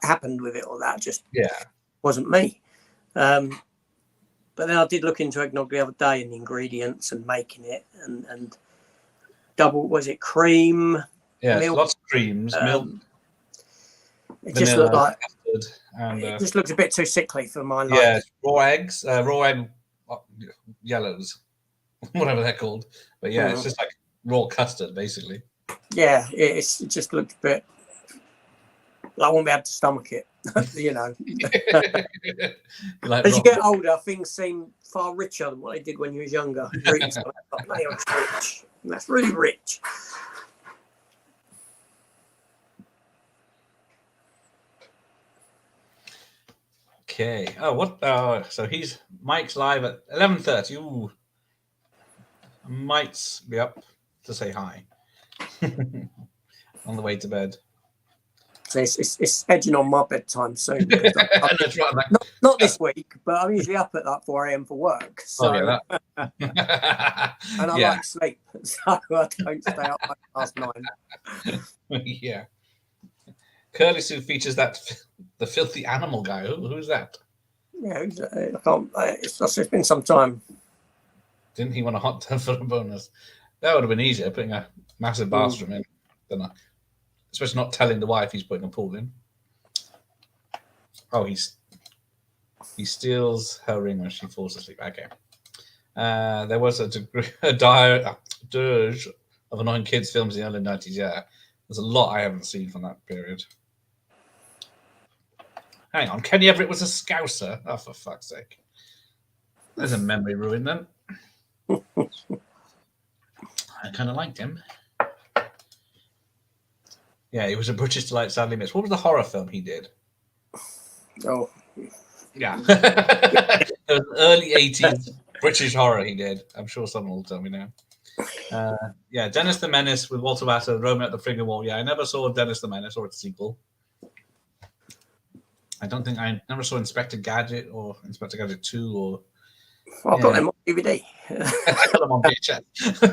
happened with it or that. Just wasn't me. But then I did look into eggnog the other day and the ingredients and making it and double, was it cream? Yeah, milk, lots of creams, milk. It just looked like custard and It just looks a bit too sickly for my life. yeah, raw eggs, raw egg yellows, whatever they're called. But yeah, it's just like raw custard, basically. Yeah, it just looked a bit. I won't be able to stomach it, you know. Like As you get older, things seem far richer than what they did when you was younger. Rich. That's really rich. Okay. Oh, what? So Mike's live at 11:30. Ooh, Mike's be up to say hi on the way to bed. So it's edging on my bedtime soon. That's right. Not this week, but I'm usually up at like 4 a.m. for work. So, that. and I like sleep, so I don't stay up like past 9. Yeah. Curly Sue features the filthy animal guy. Who's that? Yeah, I can't. It's been some time. Didn't he want a hot tub for a bonus? That would have been easier, putting a massive bathroom in, especially not telling the wife he's putting a pool in. Oh, he steals her ring when she falls asleep. Okay. There was a dirge of annoying kids films in the early 90s. Yeah, there's a lot I haven't seen from that period. Hang on, Kenny Everett was a Scouser. Oh, for fuck's sake! There's a memory ruin then. I kind of liked him. Yeah, he was a British delight, sadly missed. What was the horror film he did? Oh, yeah, it was early 80s British horror he did. I'm sure someone will tell me now. Yeah, Dennis the Menace with Walter Matthau, roaming at the friggin' wall. Yeah, I never saw Dennis the Menace or its sequel. I never saw Inspector Gadget or Inspector Gadget 2 or. I've got them on DVD. I got them on VHS.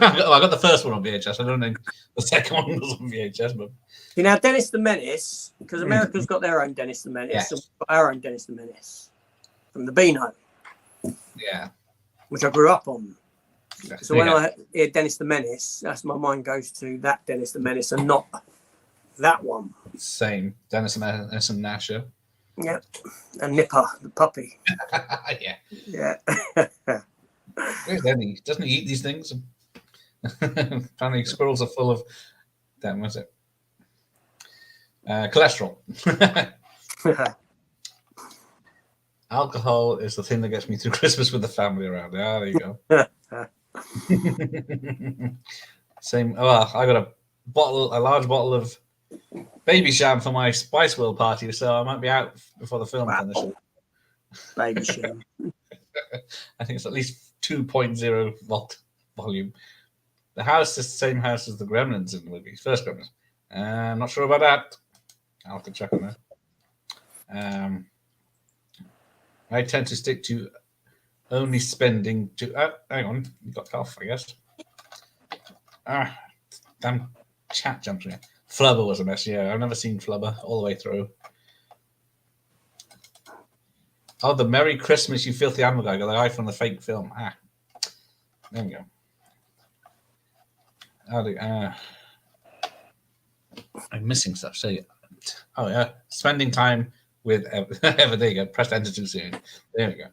I got the first one on VHS. I don't think the second one was on VHS, but You know, Dennis the Menace, because America's got their own Dennis the Menace, Yes. and we've got our own Dennis the Menace from the Beano, yeah. which I grew up on. So when Yeah. I hear Dennis the Menace, my mind goes to that Dennis the Menace and not that one. Same. Dennis and Nasher. Yeah, and Nipper, the puppy. Yeah. Yeah. Where's Denny? Doesn't he eat these things? Apparently, squirrels are full of. Damn, what's it? Cholesterol. Alcohol is the thing that gets me through Christmas with the family around. Yeah, there you go. Same. Well, I got a large bottle of Baby Sham for my Spice World party, so I might be out before the film finishes. Baby Sham. I think it's at least 2.0 volt volume. The house is the same house as the Gremlins in the movie, first Gremlins. I'm not sure about that. I'll have to check on that. I tend to stick to only spending to. Hang on, you got off, I guess. Damn chat jumps me. Flubber was a mess. Yeah, I've never seen Flubber all the way through. Oh, the Merry Christmas, You Filthy Animal Guy. Got the guy from the fake film. There we go. I'm missing stuff. So, yeah, spending time with Ever. There you go. Press enter too soon. There we go.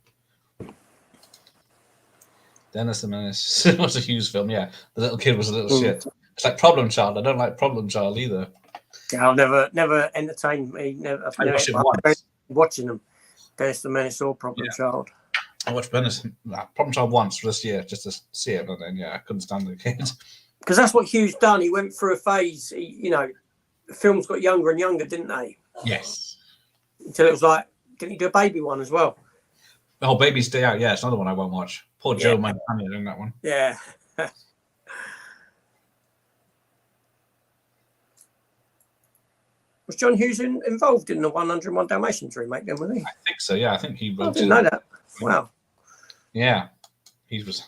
Dennis the Menace was a Hughes film. Yeah, the little kid was a little shit. It's like Problem Child. I don't like Problem Child either. Yeah, I've never entertained me. I've I never watched it once. watching them. Dennis the Menace or Problem Child. I watched Problem Child once this year just to see it, but then I couldn't stand the kids. Because that's what Hughes done. He went through a phase. The films got younger and younger, didn't they? Yes. Until it was like, didn't he do a baby one as well? The whole Baby Stay Out. Yeah, it's another one I won't watch. Poor Joe Manganiello in that one. Yeah. Was John Hughes involved in the 101 Dalmatians remake then, was he? I think so, yeah. I think he I wrote didn't know that. Wow. Yeah. He was.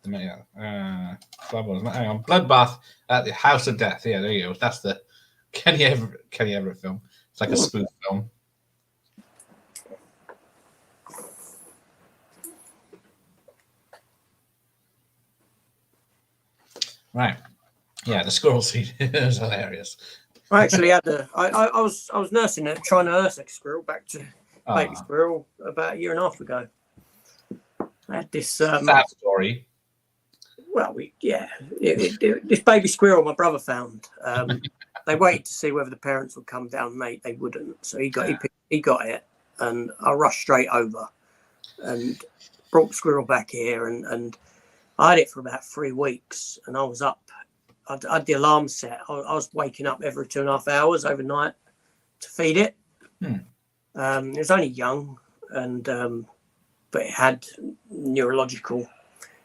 Yeah. Hang on. Bloodbath at the House of Death. Yeah, there you go. That's the Kenny Everett film. It's like a spoof film. Right. Yeah, the squirrel scene is hilarious. I actually had I was nursing it, trying to nurse a squirrel back to baby squirrel about a year and a half ago. I had this sad story. Well, this baby squirrel my brother found. They waited to see whether the parents would come down, mate. They wouldn't, so he got it, and I rushed straight over and brought the squirrel back here, and I had it for about 3 weeks, and I was up. I had the alarm set. I was waking up every 2.5 hours overnight to feed it. It was only young, and but it had neurological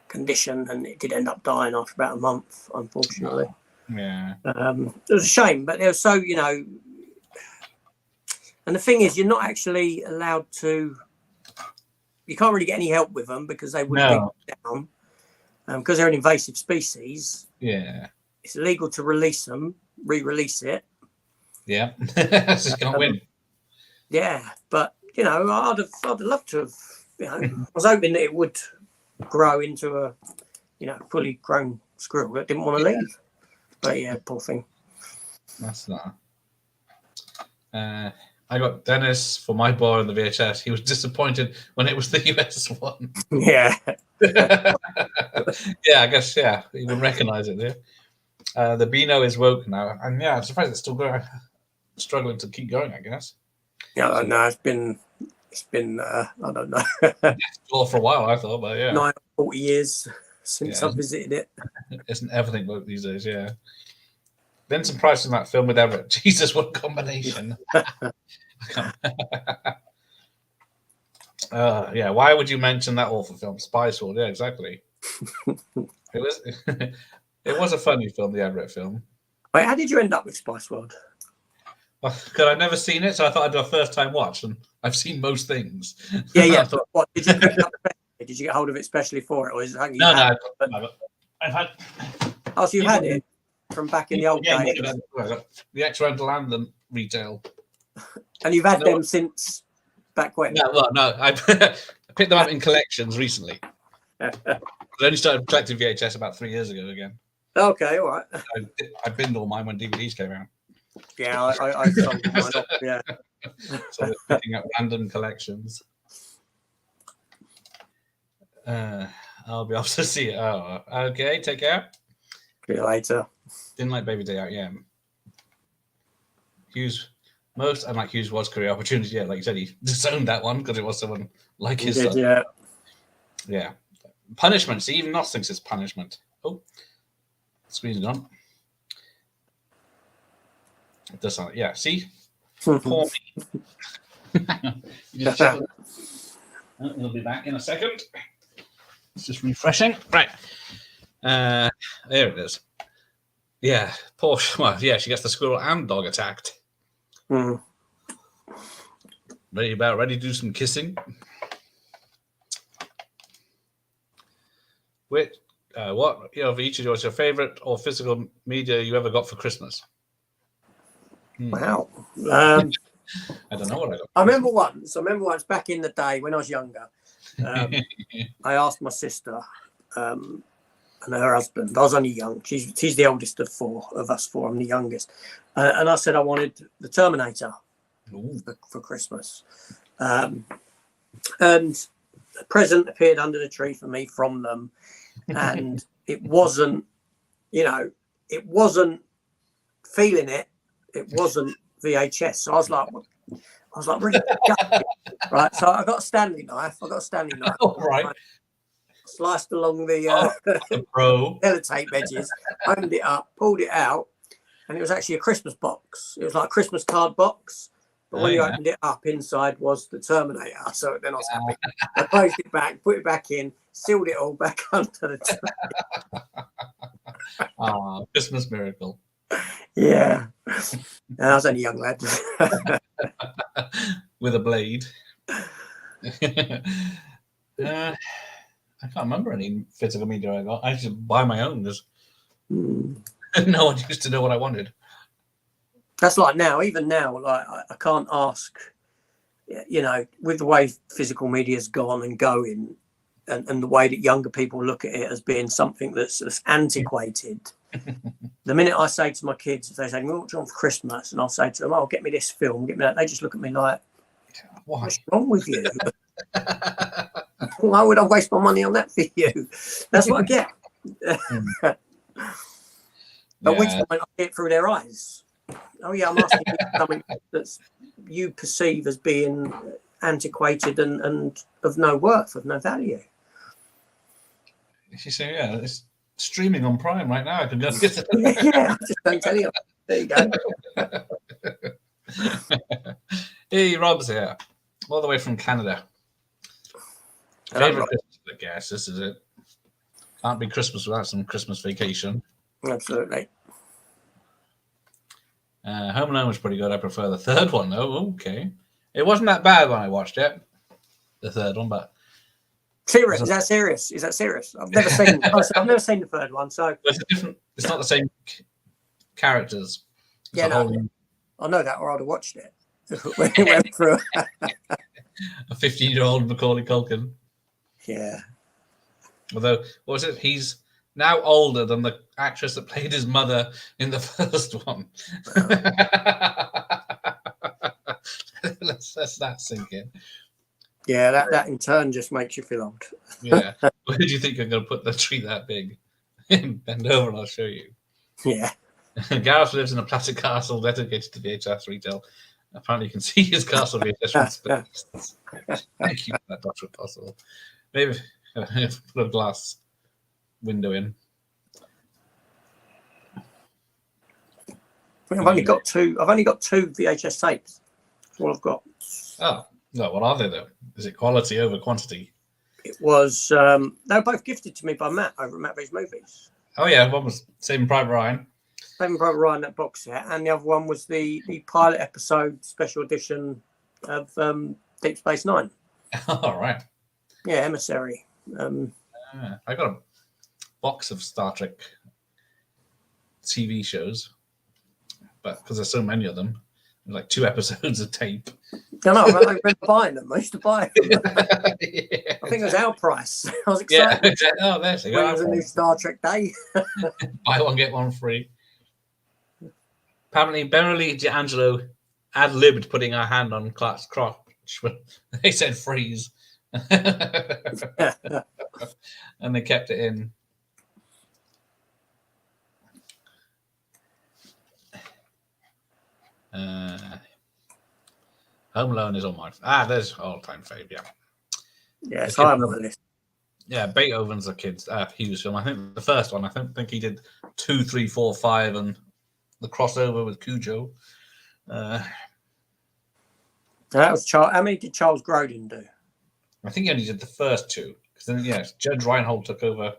condition, and it did end up dying after about a month, unfortunately. Yeah. It was a shame, but they were so, and the thing is, you're not actually allowed to. You can't really get any help with them because they would be down, because they're an invasive species. Yeah. It's illegal to release them, re-release it. Yeah. It's gonna win. Yeah, but I'd have loved to have. I was hoping that it would grow into a, fully grown squirrel that didn't want to leave. But yeah, poor thing. That's not. I got Dennis for my boy on the VHS. He was disappointed when it was the US one. Yeah. Yeah, I guess, yeah. You would recognize it there. The Beano is woke now. And yeah, I'm surprised it's still going, struggling to keep going, I guess. Yeah, I know. It's been I don't know. Well, for a while, I thought, but yeah. 40 years since I visited it. Isn't everything woke these days, yeah. Vincent Price in that film with Everett. Jesus, what combination. Yeah, why would you mention that awful film? Spice World, yeah, exactly. It was a funny film, the Everett film. Wait, how did you end up with Spice World? Because I'd never seen it, so I thought I'd do a first time watch, and I've seen most things. Yeah. What did you pick it up? Did you get hold of it especially for it, or is it something No, I've had. Oh, so you had it from back in the old days. The ex-rental and the retail. And you've had them since back when? No, I picked them up in collections recently. I only started collecting VHS about 3 years ago again. Okay, all right. I binned all mine when DVDs came out. Yeah, I sold mine off, yeah. So we're picking up random collections. I'll be off to see it. Oh, okay, take care. See you later. Didn't like Baby Day Out, yeah. Most unlike Hughes was career opportunity. Yeah, like you said, he disowned that one because it was someone like his son. Yeah. Yeah. Punishment. See, even Noss thinks it's punishment. Oh, screen's gone. It does sound, yeah, see? Poor me. We'll be back in a second. It's just refreshing. Right. There it is. Yeah, poor. Well, yeah, she gets the squirrel and dog attacked. Ready to do some kissing? What of each of yours your favorite or physical media you ever got for Christmas? Wow. I don't know what I got. I remember once back in the day when I was younger. I asked my sister and her husband. I was only young. She's the oldest of four of us four. I'm the youngest, and I said I wanted the Terminator for Christmas. And a present appeared under the tree for me from them, and it wasn't, it wasn't feeling it. It wasn't VHS. So I was like, really gutted. Right. So I got a Stanley knife. Oh, right. Sliced along the sellotape edges, opened it up, pulled it out, and it was actually a Christmas box. It was like a Christmas card box. But when you opened it up, inside was the Terminator. So then I was happy. I closed it back, put it back in, sealed it all back under the tree. Christmas miracle. Yeah. I was only a young lad. With a blade. I can't remember any physical media I got. I used to buy my own. No one used to know what I wanted. That's like now, even now, like I can't ask, with the way physical media's gone and going, and the way that younger people look at it as being something that's antiquated. The minute I say to my kids, if they say, "What do you want for Christmas?" and I'll say to them, "Oh, get me this film, get me that," they just look at me like, Why? "What's wrong with you? Why would I waste my money on that for you?" That's what I get. At which point I get through their eyes. Oh yeah, I'm asking you something that's you perceive as being antiquated and of no worth, of no value. You say, yeah, it's streaming on Prime right now. I can just get it. Yeah, I just don't tell you. There you go. Hey, Rob's here, all the way from Canada. Favorite Christmas, I guess. This is it. Can't be Christmas without some Christmas vacation. Absolutely. Home Alone was pretty good. I prefer the third one, though. Okay. It wasn't that bad when I watched it, the third one, but... Serious? Is that serious? Is that serious? I've never seen I've never seen the third one, so... It's not the same characters. Yeah, no, I know that, or I'd have watched it. When it went through. A 15-year-old Macaulay Culkin. Yeah. Although, what was it? He's now older than the actress that played his mother in the first one. Let's that sink in. Yeah, that in turn just makes you feel old. Yeah. Where do you think you're going to put the tree that big? Bend over and I'll show you. Yeah. Gareth lives in a plastic castle dedicated to VHS retail. Apparently you can see his castle VHS from space. Thank you for that, Dr. Apostle. Maybe put a glass window in. I've only got two VHS tapes. That's all I've got. Oh, no, what are they though? Is it quality over quantity? It was they were both gifted to me by Matt over at Matt V's Movies. Oh yeah, one was Saving Private Ryan. Saving Private Ryan, that box set, and the other one was the pilot episode special edition of Deep Space Nine. All right. Yeah, Emissary. I got a box of Star Trek TV shows, but because there's so many of them, like 2 episodes of tape. I know, I remember buying them. I used to buy them. Yeah. I think it was our price. I was excited. Yeah, exactly. Oh, there you go. When it was a new Star Trek day. Buy one, get one free. Apparently, Beverly D'Angelo ad-libbed putting her hand on Clark's crotch when they said freeze. And they kept it in. Home Alone is on my... there's all-time fave, yeah. Yeah, it's high on the list. Yeah, Beethoven's a kid's Hughes film. I think the first one, I think he did 2, 3, 4, 5, and the crossover with Cujo. That was Charles. How many did Charles Grodin do? I think he only did the first 2. Because then, yeah, Judge Reinhold took over.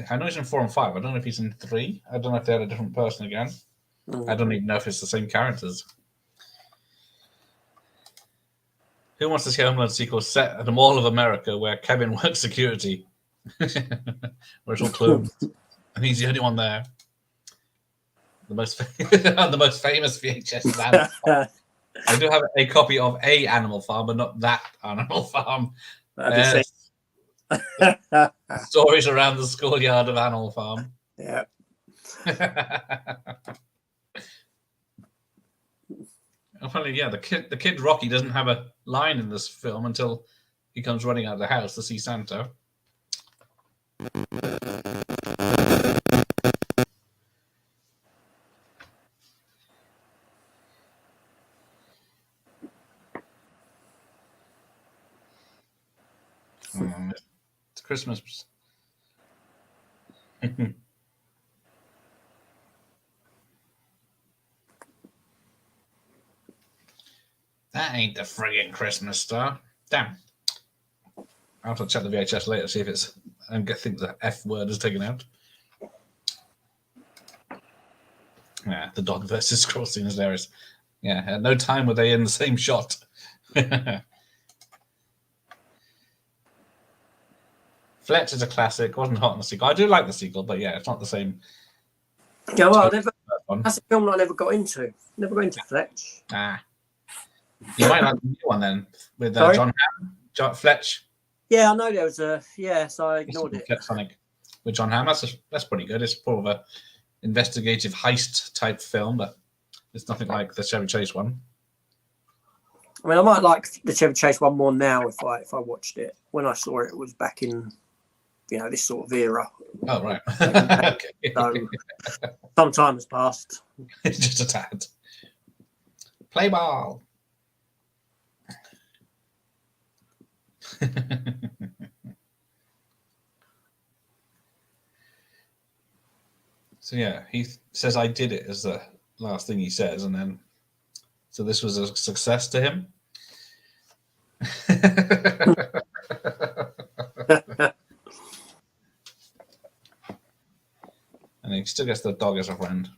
I know he's in 4 and 5. I don't know if he's in 3. I don't know if they had a different person again. I don't even know if it's the same characters. Who wants to see a Home Alone sequel set at the Mall of America where Kevin works security? Where it's all closed. And he's the only one there. The most famous VHS Animal Farm. I do have a copy of a Animal Farm, but not that Animal Farm. Stories around the schoolyard of Animal Farm. Yeah. Apparently, yeah, the kid Rocky doesn't have a line in this film until he comes running out of the house to see Santa. It's Christmas. That ain't the friggin' Christmas star. Damn. I'll have to check the VHS later, see if it's... I think the F word is taken out. Yeah, the dog versus scroll scene is hilarious. Yeah, at no time were they in the same shot. Fletch is a classic. Wasn't hot in the sequel. I do like the sequel, but yeah, it's not the same. Yeah, well, that's a film I never got into. Never got into Fletch. You might like the new one then with John Fletch. Yeah, I know there was a so I ignored it. Sonic with John Hamm. That's pretty good. It's more of a investigative heist type film, but it's nothing like the Chevy Chase one. I mean, I might like the Chevy Chase one more now if I watched it. When I saw it, it was back in this sort of era. Oh right. Okay. So some time has passed. It's just a tad. Play ball. So yeah, he says I did it as the last thing he says, and then so this was a success to him. And he still gets the dog as a friend.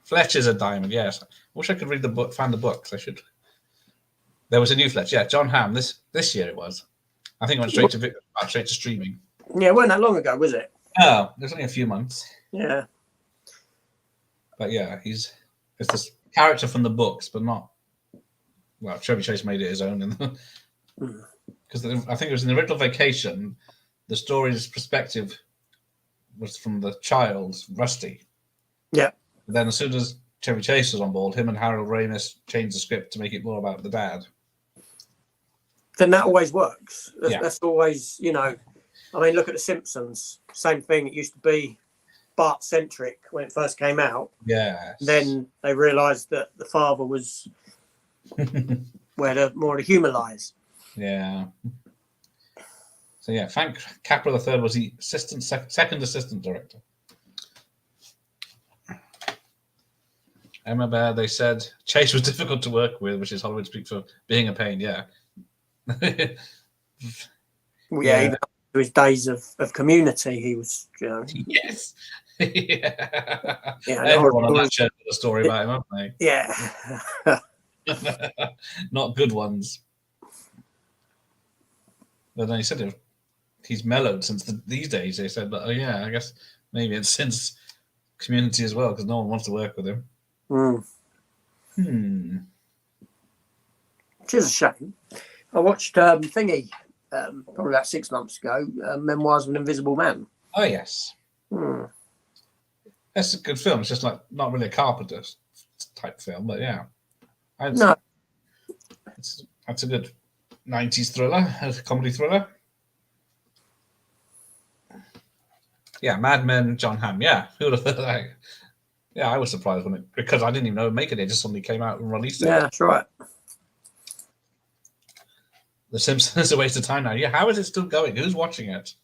Fletch is a diamond, yes. I wish I could read the book, find the books. I should. There was a new Fletch, yeah. John Hamm. This year it was. I think it went straight to streaming. Yeah, it wasn't that long ago, was it? Oh, there's only a few months. Yeah. But yeah, it's this character from the books, but not. Well, Chevy Chase made it his own, because I think it was in the original Vacation. The story's perspective was from the child, Rusty. Yeah. But then as soon as Chevy Chase was on board, him and Harold Ramis changed the script to make it more about the dad. Then that always works. Yeah. That's always, I mean, look at The Simpsons. Same thing. It used to be Bart-centric when it first came out. Yeah. Then they realised that the father was where more of the humour lies. Yeah. So yeah, Frank Capra III was the second assistant director. Emma Bear, they said Chase was difficult to work with, which is Hollywood speak for being a pain. Yeah. Well, yeah, even to his days of Community, he was, Yes. Yeah. Everyone on that show got a story about him, haven't they? Yeah. Not good ones. But then he said he's mellowed since these days. They said, but I guess maybe it's since Community as well, because no one wants to work with him. Which is a shame. I watched Thingy probably about 6 months ago, Memoirs of an Invisible Man. Oh, yes. That's a good film. It's just like not really a Carpenter type film, but yeah. No. That's a good 90s thriller, a comedy thriller. Yeah, Mad Men, John Hamm. Yeah, who would have thought that? Yeah, I was surprised because I didn't even know Make It. It just suddenly came out and released it. Yeah, that's right. The Simpsons is a waste of time now. Yeah, how is it still going? Who's watching it?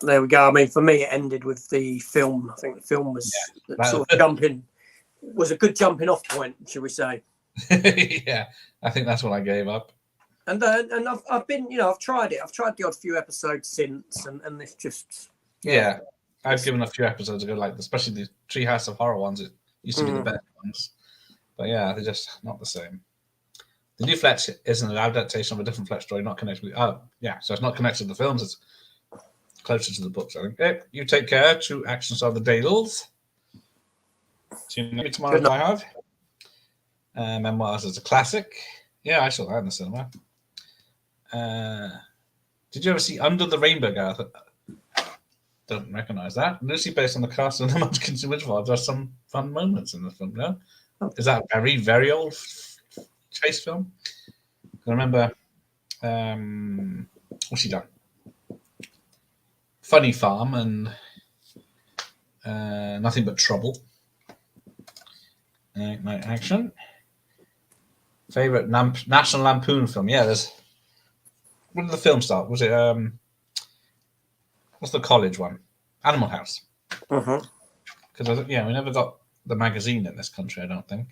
There we go. I mean, for me, it ended with the film. I think the film was sort of was a good jumping off point, should we say? Yeah, I think that's when I gave up. And I've been, I've tried it. I've tried the odd few episodes since, and it's just yeah. I've given a few episodes ago, like especially the Treehouse of Horror ones. It used to be the best ones, but yeah, they're just not the same. The new Fletch is an adaptation of a different Fletch story, not connected with. Oh, yeah, so it's not connected to the films. It's closer to the books, I think. Okay, you take care. True actions are the Dales. See you maybe tomorrow if I have. Memoirs is a classic. Yeah, I saw that in the cinema. Did you ever see Under the Rainbow, Gareth? Don't recognise that. Loosely based on the cast and the Munchkins and Witchfire, there's some fun moments in the film, no? Is that a very, very old Chase film? I remember, what's he done? Funny Farm and Nothing But Trouble. Night Action. Favorite National Lampoon film? Yeah, there's. When did the film start? Was it what's the college one? Animal House. Because we never got the magazine in this country. I don't think.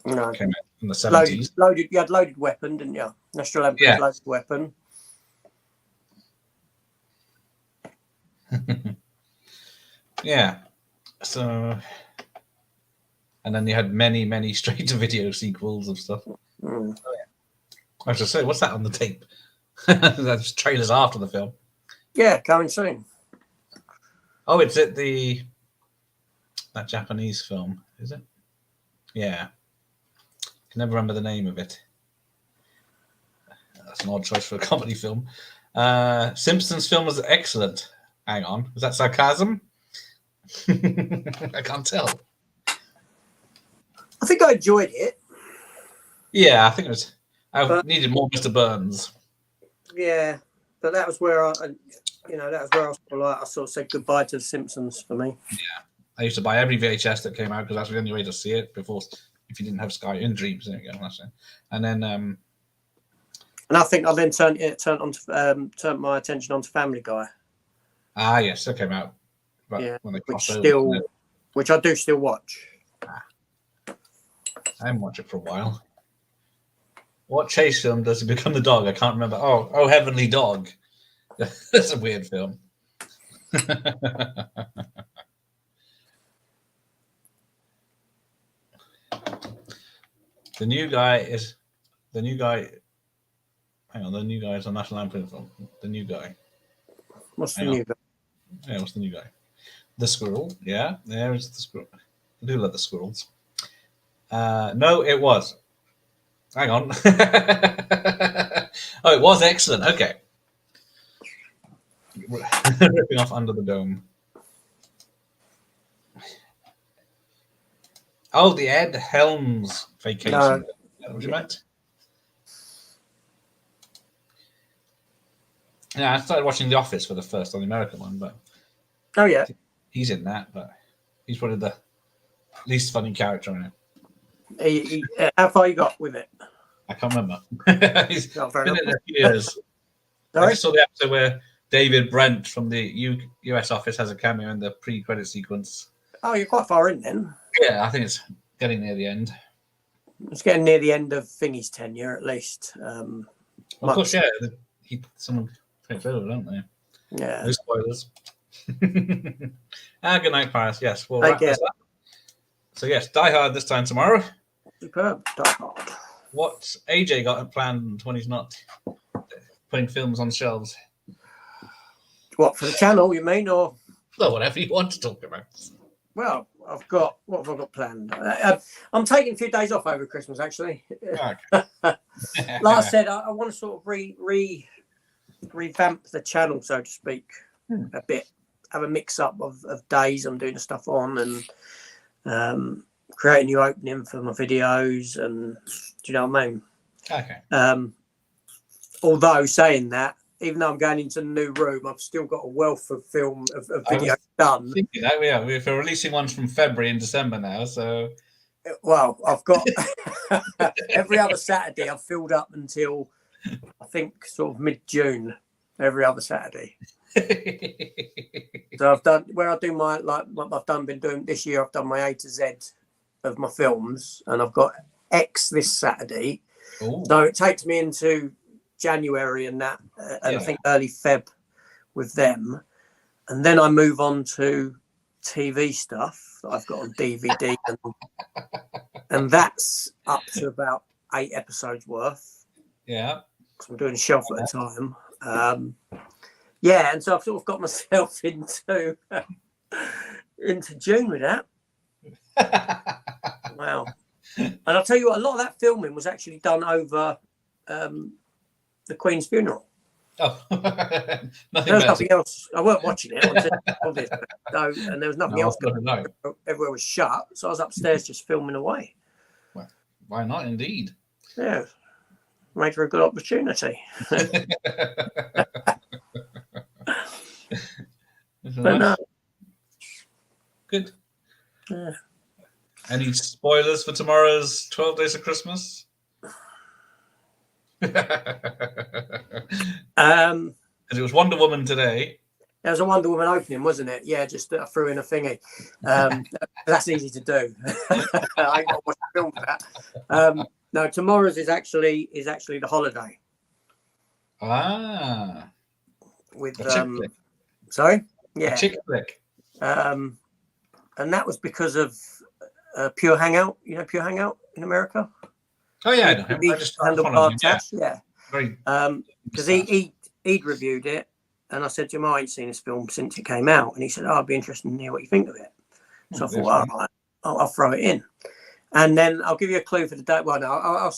No. It came out in the 70s. Loaded. You had Loaded Weapon, didn't you? National Lampoon's Loaded Weapon. Yeah. So. And then you had many, many straight-to-video sequels of stuff. I was just saying, what's that on the tape? That's trailers after the film. Yeah, coming soon. Oh, it's at that Japanese film, is it? Yeah. I can never remember the name of it. That's an odd choice for a comedy film. Simpsons film was excellent. Hang on, is that sarcasm? I can't tell. I think I enjoyed it. Yeah, I think it was. I needed more Mr. Burns. Yeah, but that was where that was where I sort of said goodbye to the Simpsons for me. Yeah, I used to buy every VHS that came out because that's the only way to see it before. If you didn't have Sky in Dreams, there you go. That's it. And then, and I think I then turned my attention onto Family Guy. Ah, yes, that came out. Yeah, when they which I do still watch. I haven't watched it for a while. What chase film does he become the dog? I can't remember. Oh, Heavenly Dog. That's a weird film. The new guy is on National Lampoon film. The new guy. What's the new guy? Yeah, what's the new guy? The squirrel. Yeah, there is the squirrel. I do love the squirrels. No, it was. Hang on. Oh, it was excellent. Okay. Ripping off Under the Dome. Oh, the Ed Helms Vacation. No. Is that what you meant? Yeah, I started watching The Office for the first on the American one, but Oh yeah, he's in that, but he's probably the least funny character in it. how far you got with it? I can't remember. He's Not very been in long. it a few years. I Sorry? just saw the episode where David Brent from the US office has a cameo in the pre-credit sequence. Oh, you're quite far in then. Yeah, I think it's getting near the end. It's getting near the end of Thingy's tenure, at least. Of course, yeah. Someone takes over, don't they? Yeah. No spoilers. Good night, Paris. Yes, we'll I wrap this up. So yes, Die Hard this time tomorrow. Superb. Die Hard. What's AJ got planned when he's not putting films on shelves? What, for the channel, you mean, or? Well, whatever you want to talk about. Well, what have I got planned? I'm taking a few days off over Christmas, actually. Okay. Like I said, I want to sort of revamp the channel, so to speak, a bit. Have a mix-up of days I'm doing the stuff on, and create a new opening for my videos, and do you know what I mean? Okay. Although saying that, even though I'm going into a new room, I've still got a wealth of film of videos done. Thinking that we're releasing ones from February and December now, so well, I've got every other Saturday. I've filled up until I think sort of mid-June. Every other Saturday. So I've done where I do my been doing this year. I've done my A to Z of my films, and I've got X this Saturday. Ooh. So it takes me into January and that, and I think early Feb with them, and then I move on to TV stuff that I've got on DVD, and that's up to about 8 episodes worth. Yeah, I'm doing a shelf at a time. Yeah, and so I've sort of got myself into June with that. Wow. And I'll tell you what, a lot of that filming was actually done over the Queen's funeral. Oh, There was nothing else. I weren't watching it. And there was nothing else going on. Everywhere was shut. So I was upstairs just filming away. Well, why not, indeed? Yeah. Made for a good opportunity. But no. Good. Yeah. Any spoilers for tomorrow's 12 Days of Christmas? Because it was Wonder Woman today. There was a Wonder Woman opening, wasn't it? Yeah, just threw in a thingy. That's easy to do. I ain't got to watch the film for that. No, tomorrow's is actually the holiday. Ah. With a chick flick. Sorry? Yeah. A chick flick. And that was because of Pure Hangout. You know Pure Hangout in America? Oh yeah, I know him. I just followed him. Yeah. Very. Because he'd reviewed it, and I said to him, I ain't seen this film since it came out, and he said, I'd be interested to hear what you think of it. So I thought, all right, I'll throw it in, and then I'll give you a clue for the day. Well, no,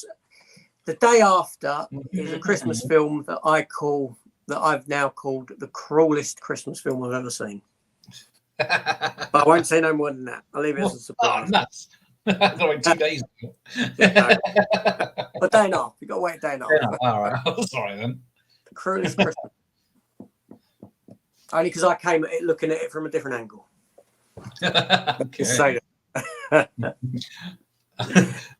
the day after is a Christmas film that I call that I've now called the cruelest Christmas film I've ever seen. But I won't say no more than that. I'll leave it as a surprise. Oh, nuts. Like 2 days ago. Yeah, a day and a half. You've got to wait a day and a half. Yeah, all right. Sorry then. The cruelest Christmas. Only because I came at it looking at it from a different angle. Okay. So,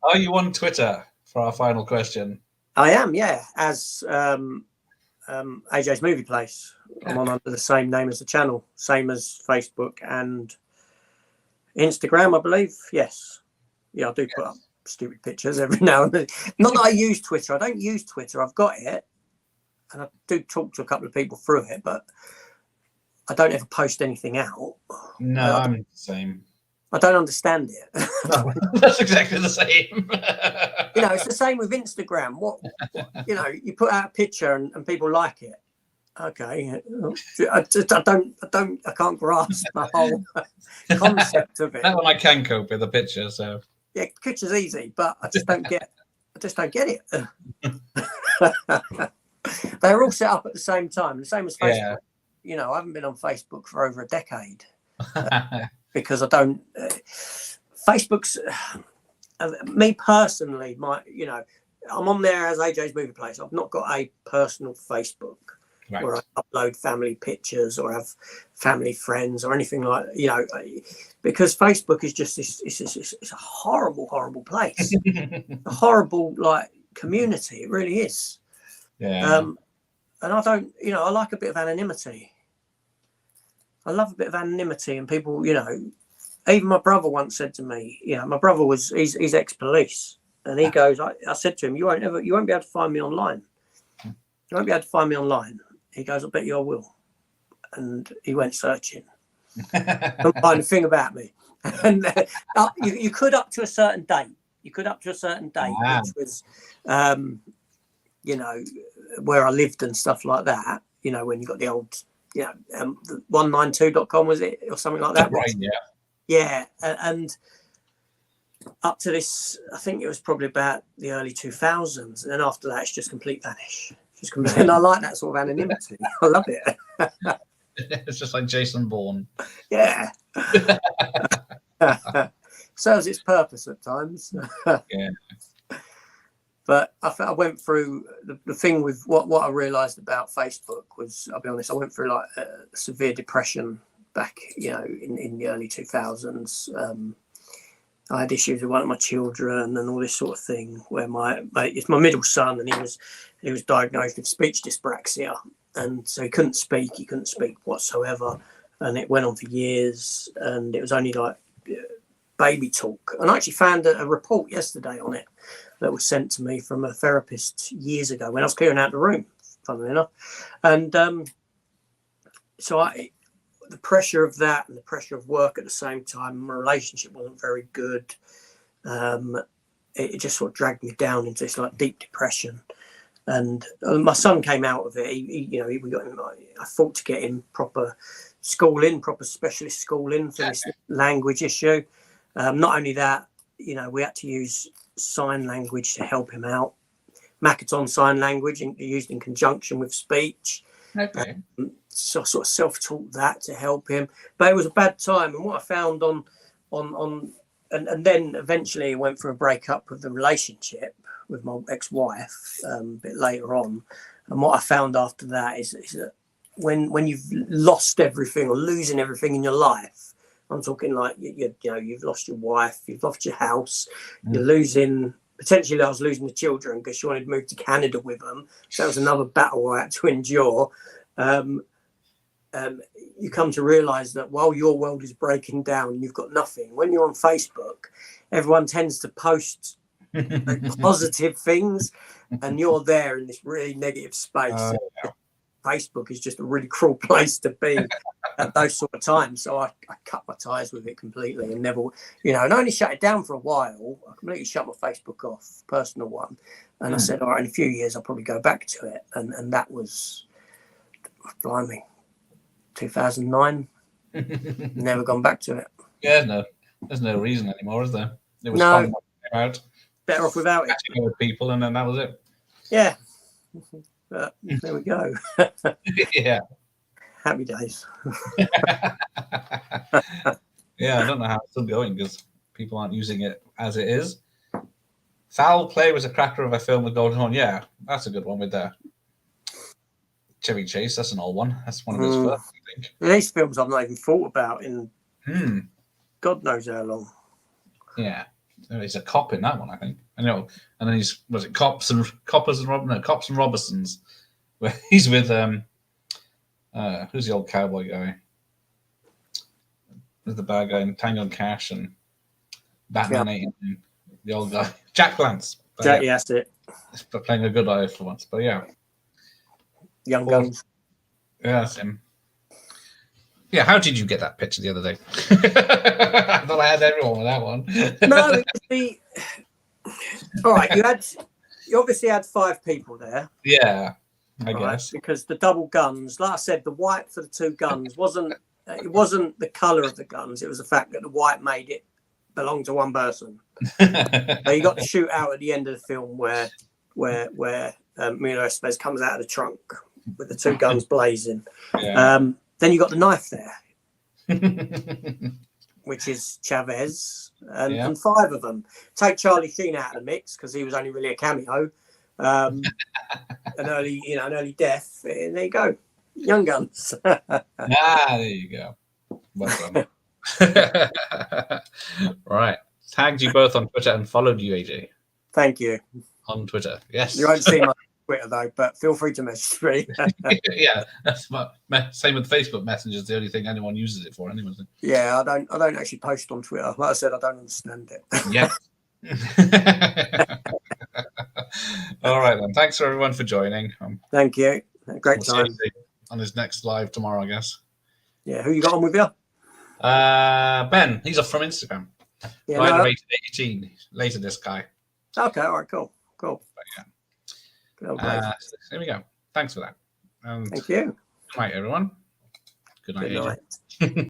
Are you on Twitter for our final question? I am, yeah, as AJ's Movie Place. I'm on under the same name as the channel, same as Facebook and Instagram, I believe. Yes. Yeah, I do put up stupid pictures every now and then. Not that I use Twitter. I don't use Twitter. I've got it. And I do talk to a couple of people through it, but I don't ever post anything out. No, I'm the same. I don't understand it. That's exactly the same. It's the same with Instagram. What you put out a picture and people like it. Okay, I can't grasp the whole concept of it. That one I can cope with the picture. So yeah, picture's easy, but I just don't get it. They're all set up at the same time, the same as Facebook. Yeah. I haven't been on Facebook for over a decade. Because I don't. Facebook's me personally. I'm on there as AJ's Movie Place. I've not got a personal Facebook where I upload family pictures or have family friends or anything like because Facebook is just this. It's a horrible, horrible place. A horrible community. It really is. Yeah. And I don't. I like a bit of anonymity. I love a bit of anonymity, and people, even my brother once said to me, my brother he's ex-police, and he goes, I said to him, you won't be able to find me online. You won't be able to find me online. He goes, I bet you I will. And he went searching. Couldn't find a thing about me. And you could up to a certain date. Which was, where I lived and stuff like that. When you got the old. 192.com was it or something like that? Right, yeah. And up to this, I think it was probably about the early 2000s, and then after that, it's just complete vanish. And I like that sort of anonymity. I love it. It's just like Jason Bourne. Yeah. Serves its purpose at times. Yeah. But I went through the thing with what I realised about Facebook was, I'll be honest, I went through severe depression back, in the early 2000s. I had issues with one of my children and all this sort of thing. Where it's my middle son, and he was diagnosed with speech dyspraxia, and so he couldn't speak whatsoever, and it went on for years, and it was only baby talk. And I actually found a report yesterday on it that was sent to me from a therapist years ago when I was clearing out the room, funnily enough. And the pressure of that and the pressure of work at the same time, my relationship wasn't very good. It just sort of dragged me down into this deep depression. And my son came out of it. We got him. I fought to get him proper schooling, proper specialist schooling for this language issue. Not only that, we had to use sign language to help him out. Makaton sign language used in conjunction with speech. Okay. So I sort of self-taught that to help him. But it was a bad time. And what I found and then eventually I went through a breakup with the relationship with my ex-wife a bit later on. And what I found after that is that when you've lost everything or losing everything in your life, I'm talking you've lost your wife, you've lost your house, you're losing. Potentially, I was losing the children because she wanted to move to Canada with them. So that was another battle I had to endure. You come to realise that while your world is breaking down, you've got nothing. When you're on Facebook, everyone tends to post very positive things, and you're there in this really negative space. Facebook is just a really cruel place to be at those sort of times. So I cut my ties with it completely and never, and I only shut it down for a while. I completely shut my Facebook off, personal one. And I said, all right, in a few years, I'll probably go back to it. And that was, blimey, 2009. Never gone back to it. Yeah, no, there's no reason anymore, is there? It was No. fun about Better off without it. catching up with people, and then that was it. Yeah. But there we go. Yeah. Happy days. Yeah, I don't know how it's still going because people aren't using it as it is. Foul Play was a cracker of a film with Golden Horn. Yeah, that's a good one with Chevy Chase. That's an old one. That's one of his first, I think. These films I've not even thought about in God knows how long. Yeah. He's a cop in that one, I think. I know. And then was it Cops and Robertsons, where he's with who's the old cowboy guy? With the bad guy in Tango and Cash and Batman 8, the old guy. Jack Lance. Jack, yeah, that's it. For playing a good guy for once. But yeah. Young Guns. Yeah, that's him. Yeah, how did you get that picture the other day? I thought I had everyone with that one. No, all right. You obviously had 5 people there. Yeah, I right? guess. Because the double guns, like I said, the white for the 2 guns wasn't the colour of the guns. It was the fact that the white made it belong to one person. So you got the shootout at the end of the film where Emilio Estevez comes out of the trunk with the 2 guns blazing. Yeah. Then you got the knife there, which is Chavez, and 5 of them. Take Charlie Sheen out of the mix because he was only really a cameo, an early death. And there you go, Young Guns. There you go. Well done. Right, tagged you both on Twitter and followed you, AJ. Thank you. On Twitter, yes. You won't see my Twitter though, but feel free to message me. Yeah, that's same with Facebook Messenger. Is the only thing anyone uses it for, anyway. Yeah, I don't actually post on Twitter. Like I said, I don't understand it. Yeah. All right then. Thanks for everyone for joining. Thank you. Great we'll time. On his next live tomorrow, I guess. Yeah, who you got on with you? Ben. He's off from Instagram. Yeah, Rider 18. Later, this guy. Okay, all right, cool. But, yeah. There we go. Thanks for that. Thank you. Good night, everyone. Good night, Good AJ. night.